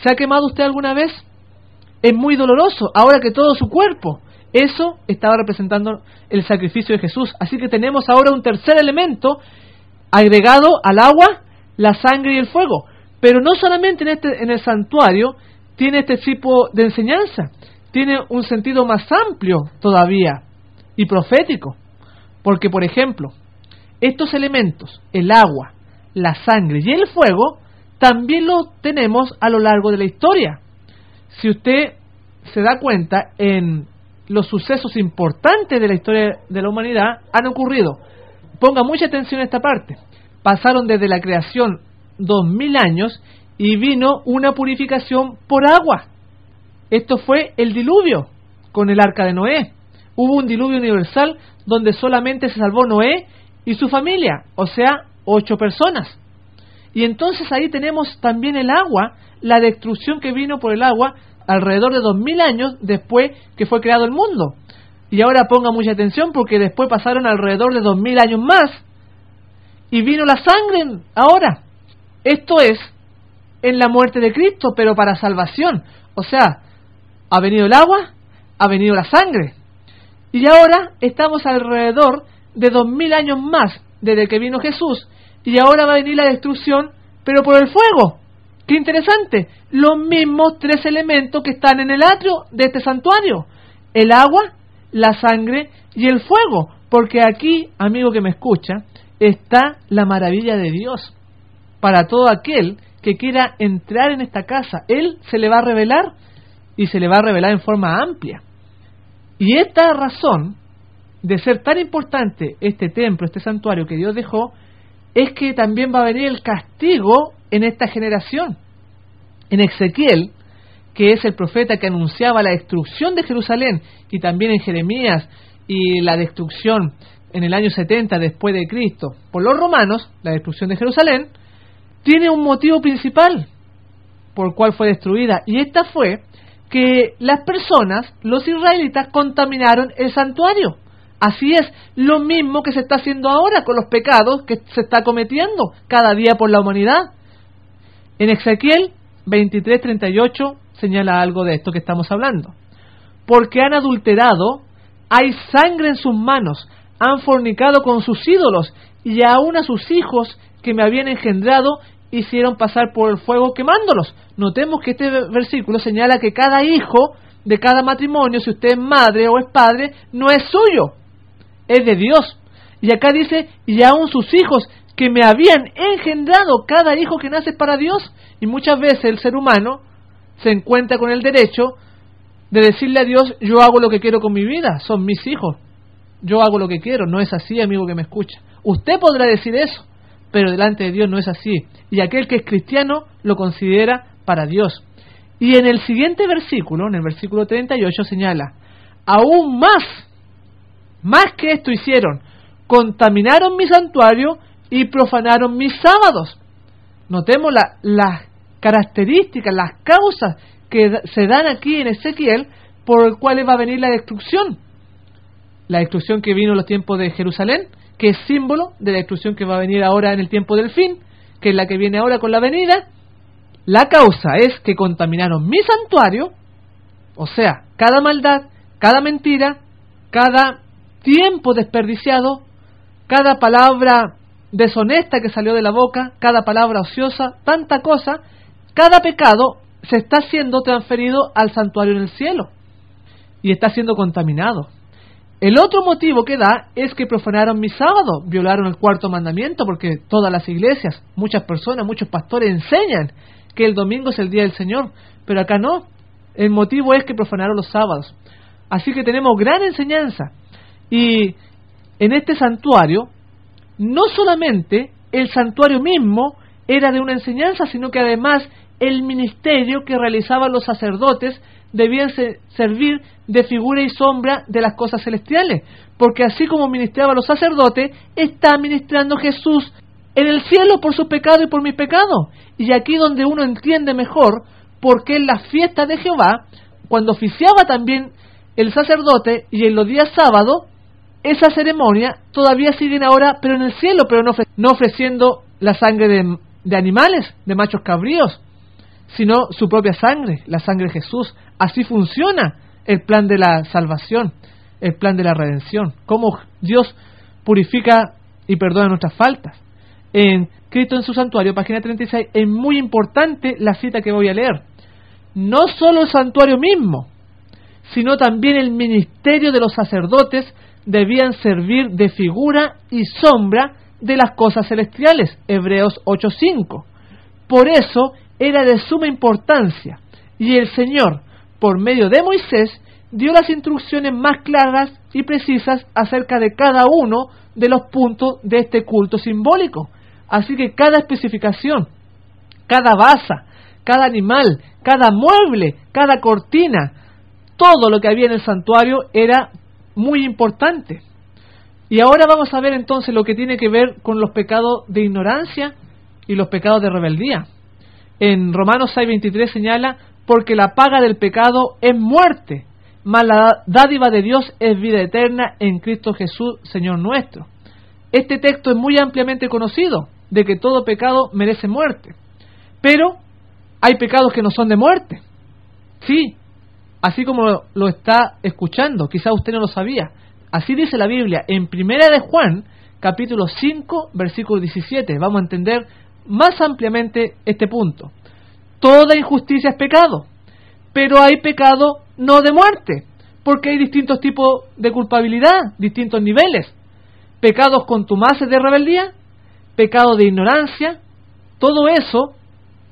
¿Se ha quemado usted alguna vez? Es muy doloroso, ahora que todo su cuerpo. Eso estaba representando el sacrificio de Jesús. Así que tenemos ahora un tercer elemento agregado al agua, la sangre y el fuego. Pero no solamente en el santuario tiene este tipo de enseñanza, tiene un sentido más amplio todavía y profético. Porque, por ejemplo, estos elementos, el agua, la sangre y el fuego, también los tenemos a lo largo de la historia. Si usted se da cuenta, en los sucesos importantes de la historia de la humanidad han ocurrido. Ponga mucha atención a esta parte. Pasaron desde la creación 2000 años y vino una purificación por agua. Esto fue el diluvio con el arca de Noé. Hubo un diluvio universal donde solamente se salvó Noé y su familia, o sea, 8 personas. Y entonces ahí tenemos también el agua, la destrucción que vino por el agua alrededor de 2000 años después que fue creado el mundo. Y ahora ponga mucha atención, porque después pasaron alrededor de 2000 años más y vino la sangre ahora. Esto es en la muerte de Cristo, pero para salvación. O sea, ha venido el agua, ha venido la sangre. Y ahora estamos alrededor de 2000 años más desde que vino Jesús, y ahora va a venir la destrucción, pero por el fuego. ¡Qué interesante! Los mismos 3 elementos que están en el atrio de este santuario: el agua, la sangre y el fuego. Porque aquí, amigo que me escucha, está la maravilla de Dios para todo aquel que quiera entrar en esta casa. Él se le va a revelar, y se le va a revelar en forma amplia. Y esta razón de ser tan importante este templo, este santuario que Dios dejó, es que también va a venir el castigo en esta generación. En Ezequiel, que es el profeta que anunciaba la destrucción de Jerusalén, y también en Jeremías y la destrucción en el año 70 después de Cristo por los romanos, la destrucción de Jerusalén, tiene un motivo principal por el cual fue destruida, y esta fue que las personas, los israelitas, contaminaron el santuario. Así es, lo mismo que se está haciendo ahora con los pecados que se está cometiendo cada día por la humanidad. En Ezequiel 23:38 señala algo de esto que estamos hablando. Porque han adulterado, hay sangre en sus manos, han fornicado con sus ídolos, y aún a sus hijos que me habían engendrado hicieron pasar por el fuego quemándolos. Notemos que este versículo señala que cada hijo de cada matrimonio, si usted es madre o es padre, no es suyo, es de Dios. Y acá dice, y aún sus hijos que me habían engendrado. Cada hijo que nace es para Dios. Y muchas veces el ser humano se encuentra con el derecho de decirle a Dios: yo hago lo que quiero con mi vida, son mis hijos, yo hago lo que quiero. No es así, amigo que me escucha. Usted podrá decir eso, pero delante de Dios no es así. Y aquel que es cristiano lo considera para Dios. Y en el siguiente versículo, en el versículo 38, señala: aún más que esto hicieron, contaminaron mi santuario y profanaron mis sábados. Notemos las características, las causas que se dan aquí en Ezequiel, por el cual va a venir la destrucción. La destrucción que vino en los tiempos de Jerusalén, que es símbolo de la destrucción que va a venir ahora en el tiempo del fin, que es la que viene ahora con la venida. La causa es que contaminaron mi santuario, o sea, cada maldad, cada mentira, cada tiempo desperdiciado, cada palabra deshonesta que salió de la boca, cada palabra ociosa, tanta cosa, cada pecado se está siendo transferido al santuario en el cielo y está siendo contaminado. El otro motivo que da es que profanaron mi sábado, violaron el cuarto mandamiento, porque todas las iglesias, muchas personas, muchos pastores enseñan que el domingo es el día del Señor, pero acá no. El motivo es que profanaron los sábados. Así que tenemos gran enseñanza. Y en este santuario, no solamente el santuario mismo era de una enseñanza, sino que además el ministerio que realizaban los sacerdotes debían servir de figura y sombra de las cosas celestiales, porque así como ministraban los sacerdotes, está ministrando Jesús en el cielo por sus pecados y por mis pecados. Y aquí donde uno entiende mejor por qué en las fiestas de Jehová, cuando oficiaba también el sacerdote y en los días sábados, esa ceremonia todavía siguen ahora, pero en el cielo, pero no ofreciendo la sangre de animales, de machos cabríos, sino su propia sangre, la sangre de Jesús. Así funciona el plan de la salvación, el plan de la redención, cómo Dios purifica y perdona nuestras faltas. En Cristo en su santuario, página 36, es muy importante la cita que voy a leer. No solo el santuario mismo, sino también el ministerio de los sacerdotes debían servir de figura y sombra de las cosas celestiales, Hebreos 8:5. Por eso era de suma importancia, y el Señor, por medio de Moisés, dio las instrucciones más claras y precisas acerca de cada uno de los puntos de este culto simbólico. Así que cada especificación, cada basa, cada animal, cada mueble, cada cortina, todo lo que había en el santuario era muy importante. Y ahora vamos a ver entonces lo que tiene que ver con los pecados de ignorancia y los pecados de rebeldía. En Romanos 6:23 señala: porque la paga del pecado es muerte, mas la dádiva de Dios es vida eterna en Cristo Jesús, Señor nuestro. Este texto es muy ampliamente conocido, de que todo pecado merece muerte. Pero hay pecados que no son de muerte. Sí, así como lo está escuchando, quizá usted no lo sabía. Así dice la Biblia en Primera de Juan, capítulo 5, versículo 17. Vamos a entender más ampliamente este punto. Toda injusticia es pecado, pero hay pecado no de muerte, porque hay distintos tipos de culpabilidad, distintos niveles. Pecados contumaces de rebeldía, pecado de ignorancia, todo eso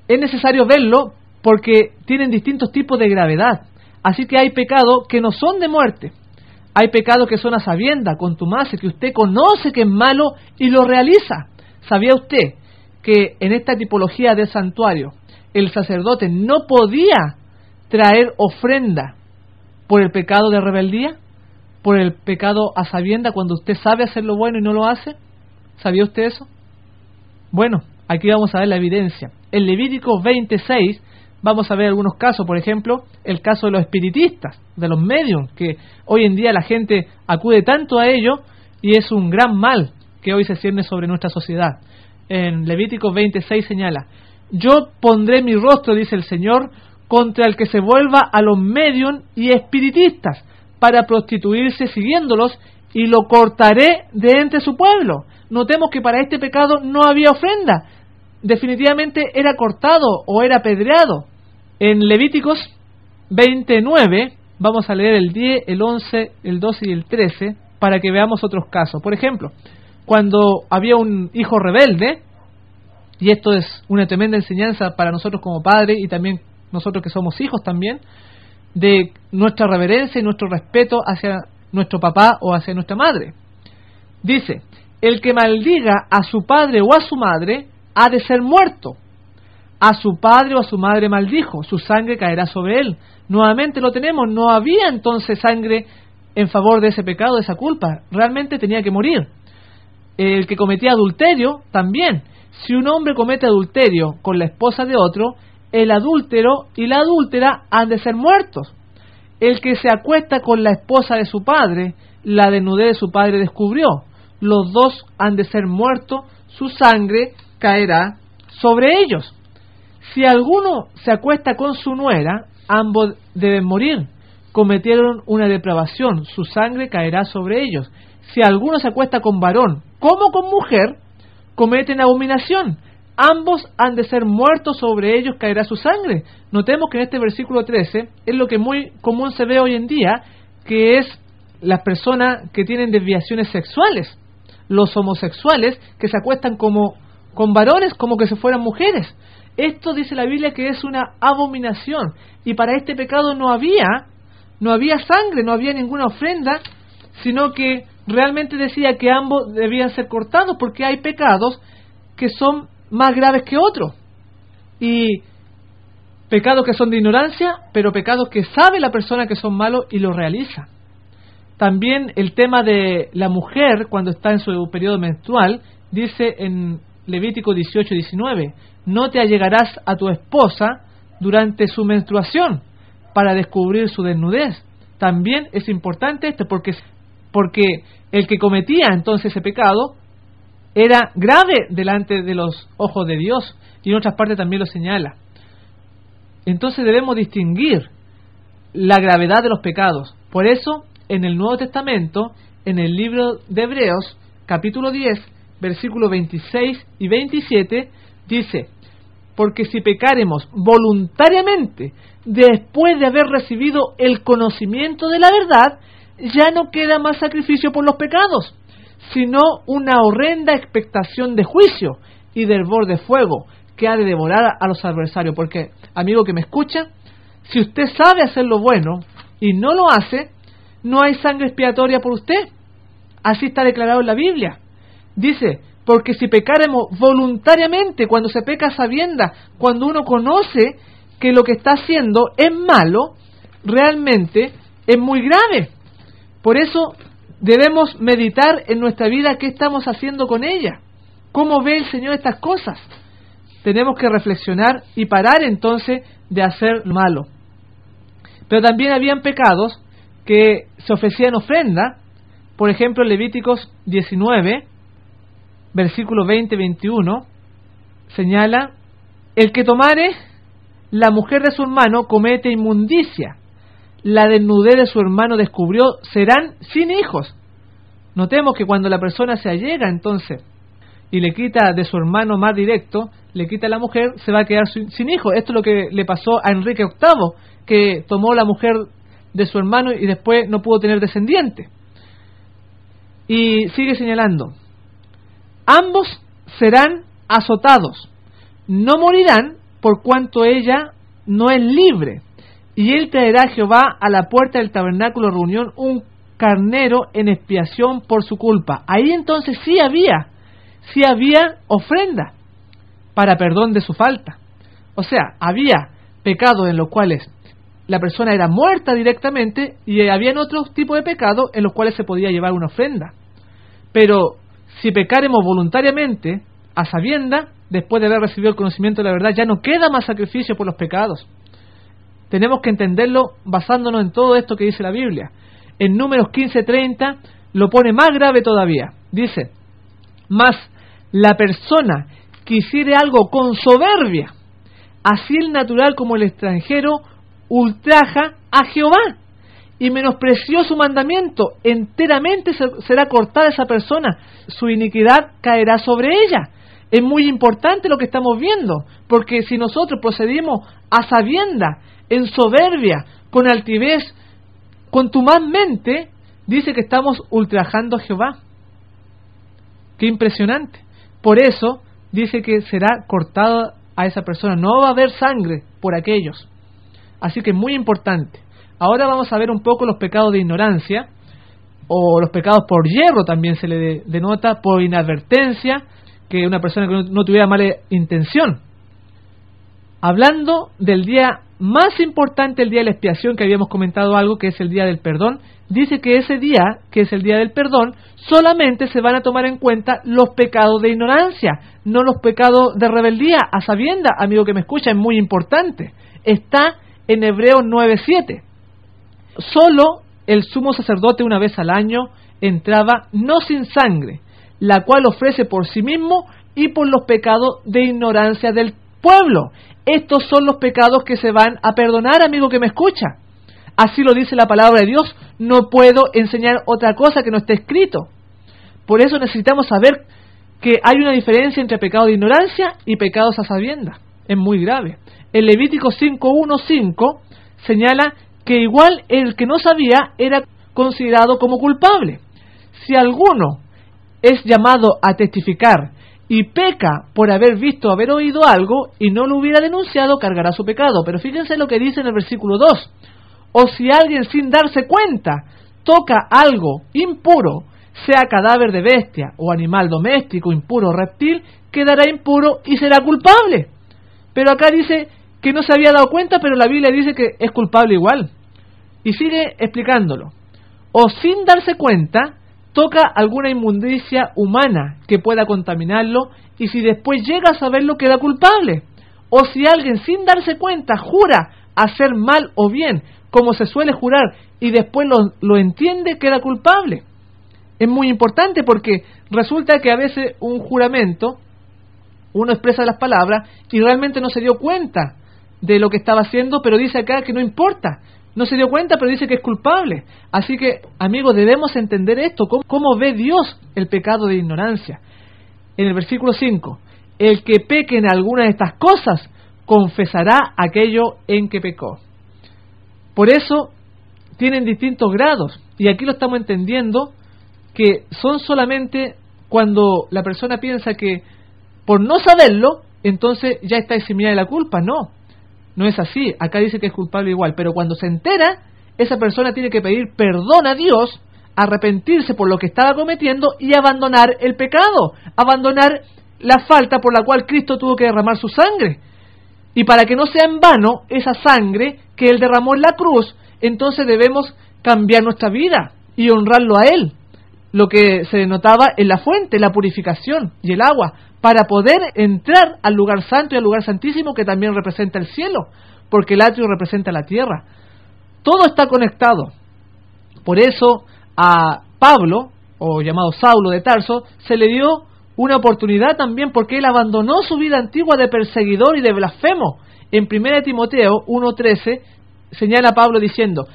es necesario verlo porque tienen distintos tipos de gravedad. Así que hay pecados que no son de muerte, hay pecados que son a sabienda, contumaces, que usted conoce que es malo y lo realiza. ¿Sabía usted que en esta tipología del santuario el sacerdote no podía traer ofrenda por el pecado de rebeldía, por el pecado a sabienda, cuando usted sabe hacer lo bueno y no lo hace? ¿Sabía usted eso? Bueno, aquí vamos a ver la evidencia. En Levítico 26 vamos a ver algunos casos, por ejemplo, el caso de los espiritistas, de los mediums, que hoy en día la gente acude tanto a ello y es un gran mal que hoy se cierne sobre nuestra sociedad. En Levítico 26 señala: yo pondré mi rostro, dice el Señor, contra el que se vuelva a los medium y espiritistas para prostituirse siguiéndolos, y lo cortaré de entre su pueblo. Notemos que para este pecado no había ofrenda, definitivamente era cortado o era apedreado. En Levíticos 29 vamos a leer el 10, el 11, el 12 y el 13 para que veamos otros casos. Por ejemplo, cuando había un hijo rebelde, y esto es una tremenda enseñanza para nosotros como padres y también nosotros que somos hijos también, de nuestra reverencia y nuestro respeto hacia nuestro papá o hacia nuestra madre. Dice: el que maldiga a su padre o a su madre ha de ser muerto. A su padre o a su madre maldijo, su sangre caerá sobre él. Nuevamente lo tenemos, no había entonces sangre en favor de ese pecado, de esa culpa. Realmente tenía que morir. El que cometía adulterio también. Si un hombre comete adulterio con la esposa de otro, el adúltero y la adúltera han de ser muertos. El que se acuesta con la esposa de su padre, la desnudez de su padre descubrió. Los dos han de ser muertos, su sangre caerá sobre ellos. Si alguno se acuesta con su nuera, ambos deben morir. Cometieron una depravación, su sangre caerá sobre ellos. Si alguno se acuesta con varón como con mujer, cometen abominación. Ambos han de ser muertos, sobre ellos caerá su sangre. Notemos que en este versículo 13 es lo que muy común se ve hoy en día, que es las personas que tienen desviaciones sexuales, los homosexuales que se acuestan como con varones como que se fueran mujeres. Esto dice la Biblia que es una abominación, y para este pecado no había sangre, no había ninguna ofrenda, sino que realmente decía que ambos debían ser cortados, porque hay pecados que son más graves que otros, y pecados que son de ignorancia, pero pecados que sabe la persona que son malos y los realiza. También el tema de la mujer cuando está en su periodo menstrual, dice en Levítico 18:19, no te allegarás a tu esposa durante su menstruación para descubrir su desnudez. También es importante esto, porque el que cometía entonces ese pecado era grave delante de los ojos de Dios, y en otras partes también lo señala. Entonces debemos distinguir la gravedad de los pecados. Por eso, en el Nuevo Testamento, en el libro de Hebreos, capítulo 10, versículos 26 y 27, dice: porque si pecáremos voluntariamente después de haber recibido el conocimiento de la verdad, ya no queda más sacrificio por los pecados, sino una horrenda expectación de juicio y de hervor de fuego que ha de devorar a los adversarios. Porque, amigo que me escucha, si usted sabe hacer lo bueno y no lo hace, no hay sangre expiatoria por usted. Así está declarado en la Biblia. Dice: porque si pecaremos voluntariamente, cuando se peca a sabiendas, cuando uno conoce que lo que está haciendo es malo, realmente es muy grave. Por eso debemos meditar en nuestra vida qué estamos haciendo con ella, cómo ve el Señor estas cosas. Tenemos que reflexionar y parar entonces de hacer lo malo. Pero también habían pecados que se ofrecían ofrenda. Por ejemplo, en Levíticos 19, versículo 20-21, señala: el que tomare la mujer de su hermano comete inmundicia, la desnudez de su hermano descubrió, serán sin hijos. Notemos que cuando la persona se allega entonces y le quita de su hermano más directo, le quita a la mujer, se va a quedar sin hijos. Esto es lo que le pasó a Enrique VIII, que tomó la mujer de su hermano y después no pudo tener descendiente. Y sigue señalando: ambos serán azotados, no morirán por cuanto ella no es libre, y él traerá a Jehová a la puerta del tabernáculo de reunión un carnero en expiación por su culpa. Ahí entonces sí había ofrenda para perdón de su falta. O sea, había pecados en los cuales la persona era muerta directamente, y habían otros tipos de pecados en los cuales se podía llevar una ofrenda. Pero si pecaremos voluntariamente, a sabienda, después de haber recibido el conocimiento de la verdad, ya no queda más sacrificio por los pecados. Tenemos que entenderlo basándonos en todo esto que dice la Biblia. En Números 15:30 lo pone más grave todavía. Dice: mas la persona que hiciere algo con soberbia, así el natural como el extranjero, ultraja a Jehová y menospreció su mandamiento, enteramente será cortada esa persona, su iniquidad caerá sobre ella. Es muy importante lo que estamos viendo, porque si nosotros procedimos a sabienda, en soberbia, con altivez, contumazmente, dice que estamos ultrajando a Jehová. Qué impresionante. Por eso dice que será cortada a esa persona, no va a haber sangre por aquellos. Así que es muy importante. Ahora vamos a ver un poco los pecados de ignorancia, o los pecados por yerro también se le denota, por inadvertencia, que una persona que no tuviera mala intención. Hablando del día más importante, el día de la expiación, que habíamos comentado algo, que es el día del perdón, dice que ese día, que es el día del perdón, solamente se van a tomar en cuenta los pecados de ignorancia, no los pecados de rebeldía, a sabienda, amigo que me escucha, es muy importante. Está en Hebreos 9:7. Solo el sumo sacerdote una vez al año entraba, no sin sangre, la cual ofrece por sí mismo y por los pecados de ignorancia del pueblo. Estos son los pecados que se van a perdonar, amigo que me escucha. Así lo dice la palabra de Dios. No puedo enseñar otra cosa que no esté escrito. Por eso necesitamos saber que hay una diferencia entre pecado de ignorancia y pecados a sabiendas. Es muy grave. El Levítico 5:1-5 señala que igual el que no sabía era considerado como culpable. Si alguno es llamado a testificar y peca por haber visto o haber oído algo y no lo hubiera denunciado, cargará su pecado. Pero fíjense lo que dice en el versículo 2. O si alguien sin darse cuenta toca algo impuro, sea cadáver de bestia o animal doméstico, impuro o reptil, quedará impuro y será culpable. Pero acá dice que no se había dado cuenta, pero la Biblia dice que es culpable igual. Y sigue explicándolo. O sin darse cuenta toca alguna inmundicia humana que pueda contaminarlo, y si después llega a saberlo queda culpable. O si alguien sin darse cuenta jura hacer mal o bien, como se suele jurar, y después lo entiende, queda culpable. Es muy importante porque resulta que a veces un juramento, uno expresa las palabras y realmente no se dio cuenta de lo que estaba haciendo, pero dice acá que no importa. No se dio cuenta, pero dice que es culpable. Así que, amigos, debemos entender esto. ¿Cómo ve Dios el pecado de ignorancia? En el versículo 5, el que peque en alguna de estas cosas, confesará aquello en que pecó. Por eso, tienen distintos grados. Y aquí lo estamos entendiendo, que son solamente cuando la persona piensa que por no saberlo, entonces ya está eximida de la culpa. No es así. Acá dice que es culpable igual, pero cuando se entera, esa persona tiene que pedir perdón a Dios, arrepentirse por lo que estaba cometiendo y abandonar el pecado, abandonar la falta por la cual Cristo tuvo que derramar su sangre. Y para que no sea en vano esa sangre que Él derramó en la cruz, entonces debemos cambiar nuestra vida y honrarlo a Él. Lo que se denotaba en la fuente, la purificación y el agua, para poder entrar al lugar santo y al lugar santísimo, que también representa el cielo, porque el atrio representa la tierra. Todo está conectado. Por eso a Pablo, o llamado Saulo de Tarso, se le dio una oportunidad también, porque él abandonó su vida antigua de perseguidor y de blasfemo. En 1 Timoteo 1:13 señala Pablo diciendo: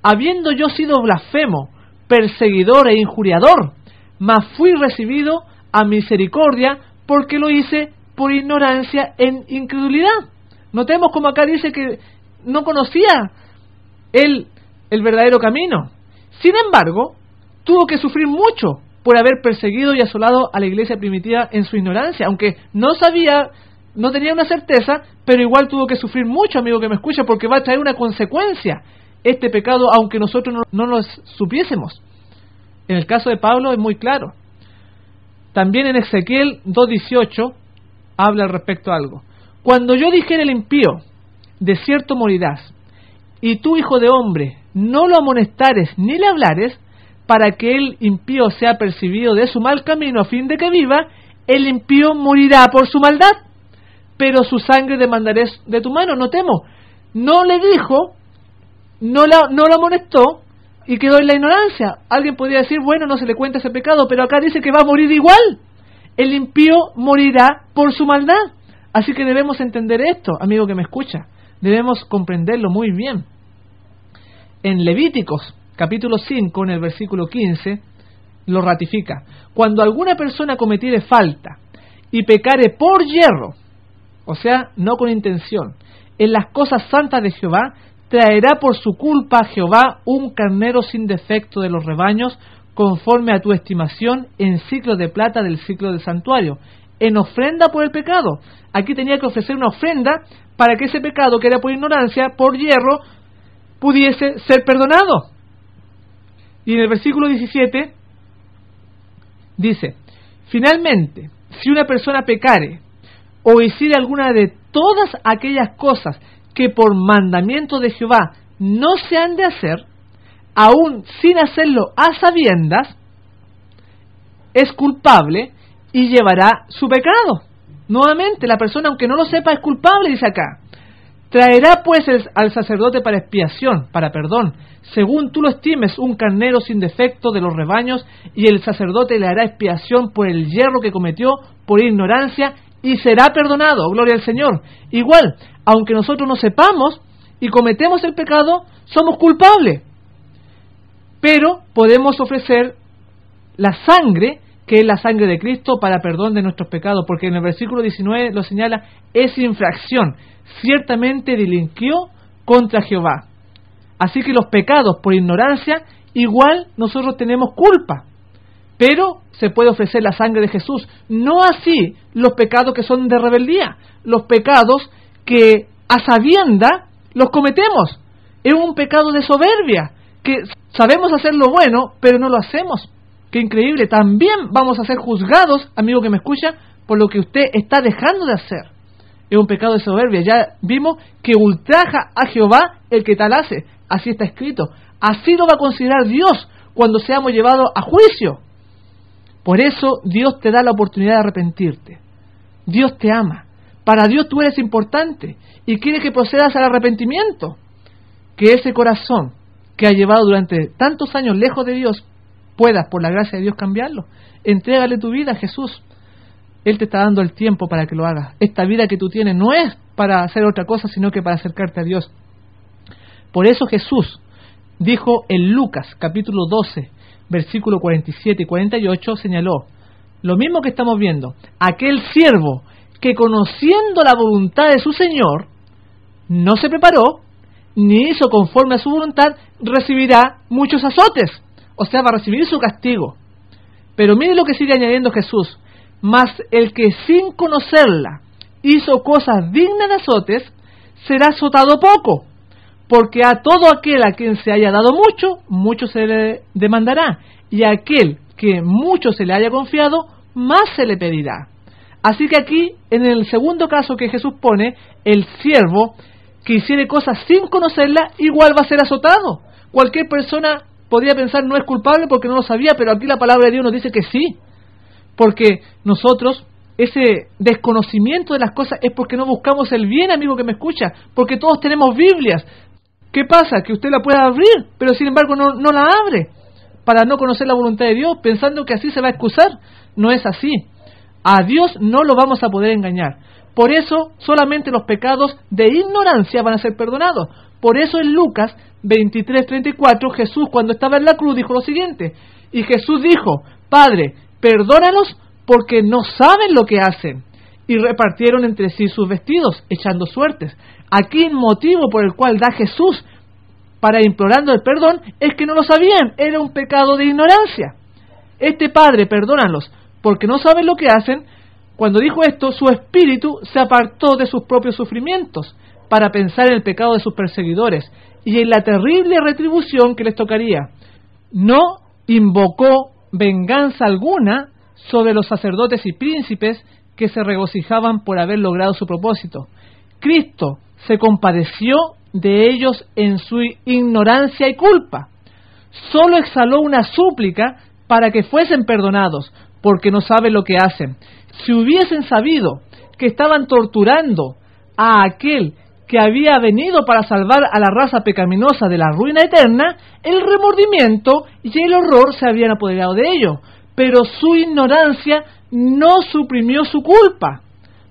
habiendo yo sido blasfemo, perseguidor e injuriador, mas fui recibido a misericordia, porque lo hice por ignorancia en incredulidad. Notemos como acá dice que no conocía él el verdadero camino. Sin embargo, tuvo que sufrir mucho por haber perseguido y asolado a la iglesia primitiva en su ignorancia, aunque no sabía, no tenía una certeza, pero igual tuvo que sufrir mucho, amigo que me escucha, porque va a traer una consecuencia este pecado, aunque nosotros no lo supiésemos. En el caso de Pablo es muy claro. También en Ezequiel 2:18 habla al respecto algo. Cuando yo dijere al impío, de cierto morirás, y tú, hijo de hombre, no lo amonestares ni le hablares, para que el impío sea percibido de su mal camino a fin de que viva, el impío morirá por su maldad, pero su sangre demandaré de tu mano. Notemos, no le dijo, no lo amonestó, y quedó en la ignorancia. Alguien podría decir, bueno, no se le cuenta ese pecado, pero acá dice que va a morir igual. El impío morirá por su maldad. Así que debemos entender esto, amigo que me escucha. Debemos comprenderlo muy bien. En Levíticos, capítulo 5, en el versículo 15, lo ratifica. Cuando alguna persona cometiere falta y pecare por yerro, o sea, no con intención, en las cosas santas de Jehová, traerá por su culpa a Jehová un carnero sin defecto de los rebaños, conforme a tu estimación, en ciclos de plata del ciclo del santuario, en ofrenda por el pecado. Aquí tenía que ofrecer una ofrenda para que ese pecado, que era por ignorancia, por yerro, pudiese ser perdonado. Y en el versículo 17 dice: finalmente, si una persona pecare o hiciere alguna de todas aquellas cosas que por mandamiento de Jehová no se han de hacer, aún sin hacerlo a sabiendas, es culpable y llevará su pecado. Nuevamente, la persona, aunque no lo sepa, es culpable, dice acá. Traerá pues al sacerdote para expiación, para perdón, según tú lo estimes, un carnero sin defecto de los rebaños, y el sacerdote le hará expiación por el yerro que cometió por ignorancia, y será perdonado. Gloria al Señor. Igual, aunque nosotros no sepamos y cometemos el pecado, somos culpables. Pero podemos ofrecer la sangre, que es la sangre de Cristo, para perdón de nuestros pecados, porque en el versículo 19 lo señala, es infracción, ciertamente delinquió contra Jehová. Así que los pecados por ignorancia, igual nosotros tenemos culpa, pero se puede ofrecer la sangre de Jesús. No así los pecados que son de rebeldía, los pecados que a sabienda los cometemos. Es un pecado de soberbia, que sabemos hacer lo bueno, pero no lo hacemos. Qué increíble. También vamos a ser juzgados, amigo que me escucha, por lo que usted está dejando de hacer. Es un pecado de soberbia. Ya vimos que ultraja a Jehová el que tal hace. Así está escrito. Así lo va a considerar Dios cuando seamos llevados a juicio. Por eso Dios te da la oportunidad de arrepentirte. Dios te ama. Para Dios tú eres importante y quiere que procedas al arrepentimiento. Que ese corazón que ha llevado durante tantos años lejos de Dios, puedas por la gracia de Dios cambiarlo. Entrégale tu vida a Jesús. Él te está dando el tiempo para que lo hagas. Esta vida que tú tienes no es para hacer otra cosa, sino que para acercarte a Dios. Por eso Jesús dijo en Lucas capítulo 12, versículo 47 y 48, señaló lo mismo que estamos viendo. Aquel siervo que conociendo la voluntad de su Señor, no se preparó, ni hizo conforme a su voluntad, recibirá muchos azotes. O sea, va a recibir su castigo. Pero mire lo que sigue añadiendo Jesús. Mas el que sin conocerla hizo cosas dignas de azotes, será azotado poco. Porque a todo aquel a quien se haya dado mucho, mucho se le demandará. Y a aquel que mucho se le haya confiado, más se le pedirá. Así que aquí, en el segundo caso que Jesús pone, el siervo que hiciere cosas sin conocerla, igual va a ser azotado. Cualquier persona podría pensar no es culpable porque no lo sabía, pero aquí la palabra de Dios nos dice que sí. Porque nosotros, ese desconocimiento de las cosas es porque no buscamos el bien, amigo que me escucha, porque todos tenemos Biblias. ¿Qué pasa? Que usted la puede abrir, pero sin embargo no la abre, para no conocer la voluntad de Dios, pensando que así se va a excusar. No es así. A Dios no lo vamos a poder engañar. Por eso solamente los pecados de ignorancia van a ser perdonados. Por eso en Lucas 23:34, Jesús cuando estaba en la cruz dijo lo siguiente. Y Jesús dijo, Padre, perdónalos porque no saben lo que hacen. Y repartieron entre sí sus vestidos, echando suertes. Aquí el motivo por el cual da Jesús para implorando el perdón es que no lo sabían. Era un pecado de ignorancia. Padre, perdónalos porque no saben lo que hacen. Cuando dijo esto, su espíritu se apartó de sus propios sufrimientos para pensar en el pecado de sus perseguidores y en la terrible retribución que les tocaría. No invocó venganza alguna sobre los sacerdotes y príncipes que se regocijaban por haber logrado su propósito. Cristo se compadeció de ellos en su ignorancia y culpa. Solo exhaló una súplica para que fuesen perdonados, porque no saben lo que hacen. Si hubiesen sabido que estaban torturando a aquel que había venido para salvar a la raza pecaminosa de la ruina eterna, el remordimiento y el horror se habían apoderado de ellos. Pero su ignorancia no suprimió su culpa,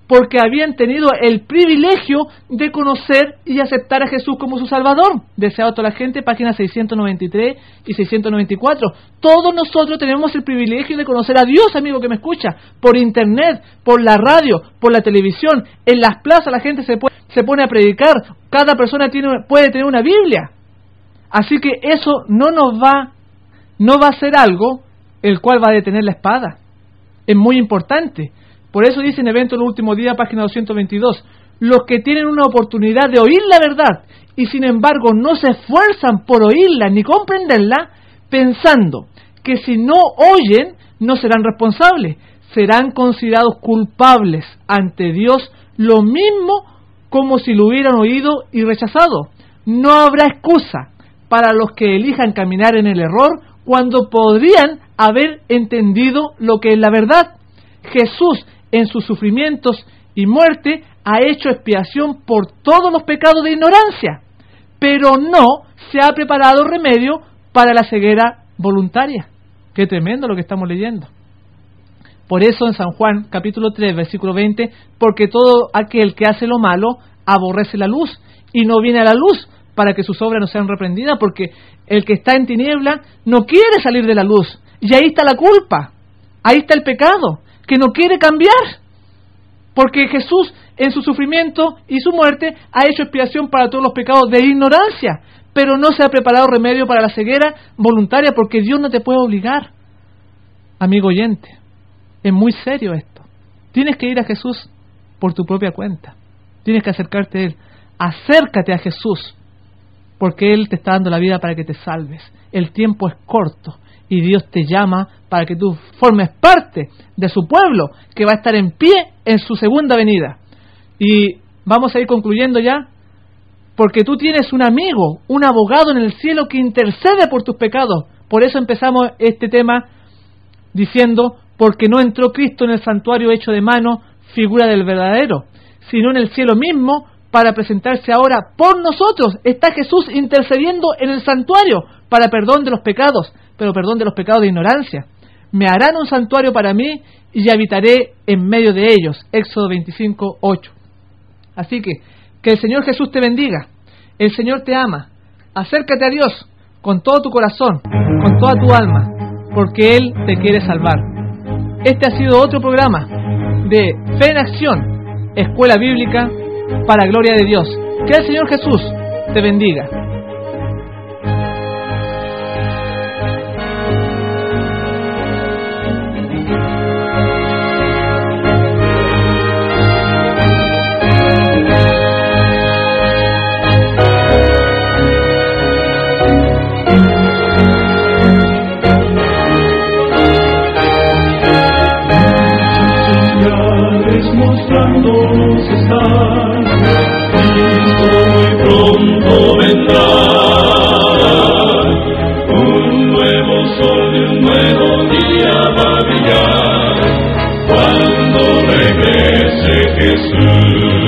porque habían tenido el privilegio de conocer y aceptar a Jesús como su Salvador. Deseado a toda la gente, páginas 693 y 694. Todos nosotros tenemos el privilegio de conocer a Dios, amigo que me escucha, por internet, por la radio, por la televisión. En las plazas la gente se pone a predicar. Cada persona puede tener una Biblia. Así que eso no va a ser algo el cual va a detener la espada. Es muy importante. Por eso dice en Evento del Último Día, página 222, los que tienen una oportunidad de oír la verdad y sin embargo no se esfuerzan por oírla ni comprenderla, pensando que si no oyen no serán responsables, serán considerados culpables ante Dios, lo mismo como si lo hubieran oído y rechazado. No habrá excusa para los que elijan caminar en el error cuando podrían haber entendido lo que es la verdad. Jesús, en sus sufrimientos y muerte, ha hecho expiación por todos los pecados de ignorancia, pero no se ha preparado remedio para la ceguera voluntaria. Qué tremendo lo que estamos leyendo. Por eso en San Juan, capítulo 3, versículo 20, porque todo aquel que hace lo malo aborrece la luz y no viene a la luz para que sus obras no sean reprendidas, porque el que está en tiniebla no quiere salir de la luz. Y ahí está la culpa, ahí está el pecado, que no quiere cambiar. Porque Jesús, en su sufrimiento y su muerte, ha hecho expiación para todos los pecados de ignorancia, pero no se ha preparado remedio para la ceguera voluntaria, porque Dios no te puede obligar. Amigo oyente, es muy serio esto. Tienes que ir a Jesús por tu propia cuenta. Tienes que acercarte a Él. Acércate a Jesús, porque Él te está dando la vida para que te salves. El tiempo es corto y Dios te llama para que tú formes parte de su pueblo, que va a estar en pie en su segunda venida. Y vamos a ir concluyendo ya, porque tú tienes un amigo, un abogado en el cielo que intercede por tus pecados. Por eso empezamos este tema diciendo, porque no entró Cristo en el santuario hecho de mano, figura del verdadero, sino en el cielo mismo, para presentarse ahora por nosotros. Está Jesús intercediendo en el santuario para perdón de los pecados, pero perdón de los pecados de ignorancia. Me harán un santuario para mí y habitaré en medio de ellos. Éxodo 25, 8. Así que el Señor Jesús te bendiga. El Señor te ama. Acércate a Dios con todo tu corazón, con toda tu alma, porque Él te quiere salvar. Este ha sido otro programa de Fe en Acción, Escuela Bíblica para gloria de Dios. Que el Señor Jesús te bendiga. Mostrándonos están, Cristo muy pronto vendrá, un nuevo sol y un nuevo día va a brillar, cuando regrese Jesús.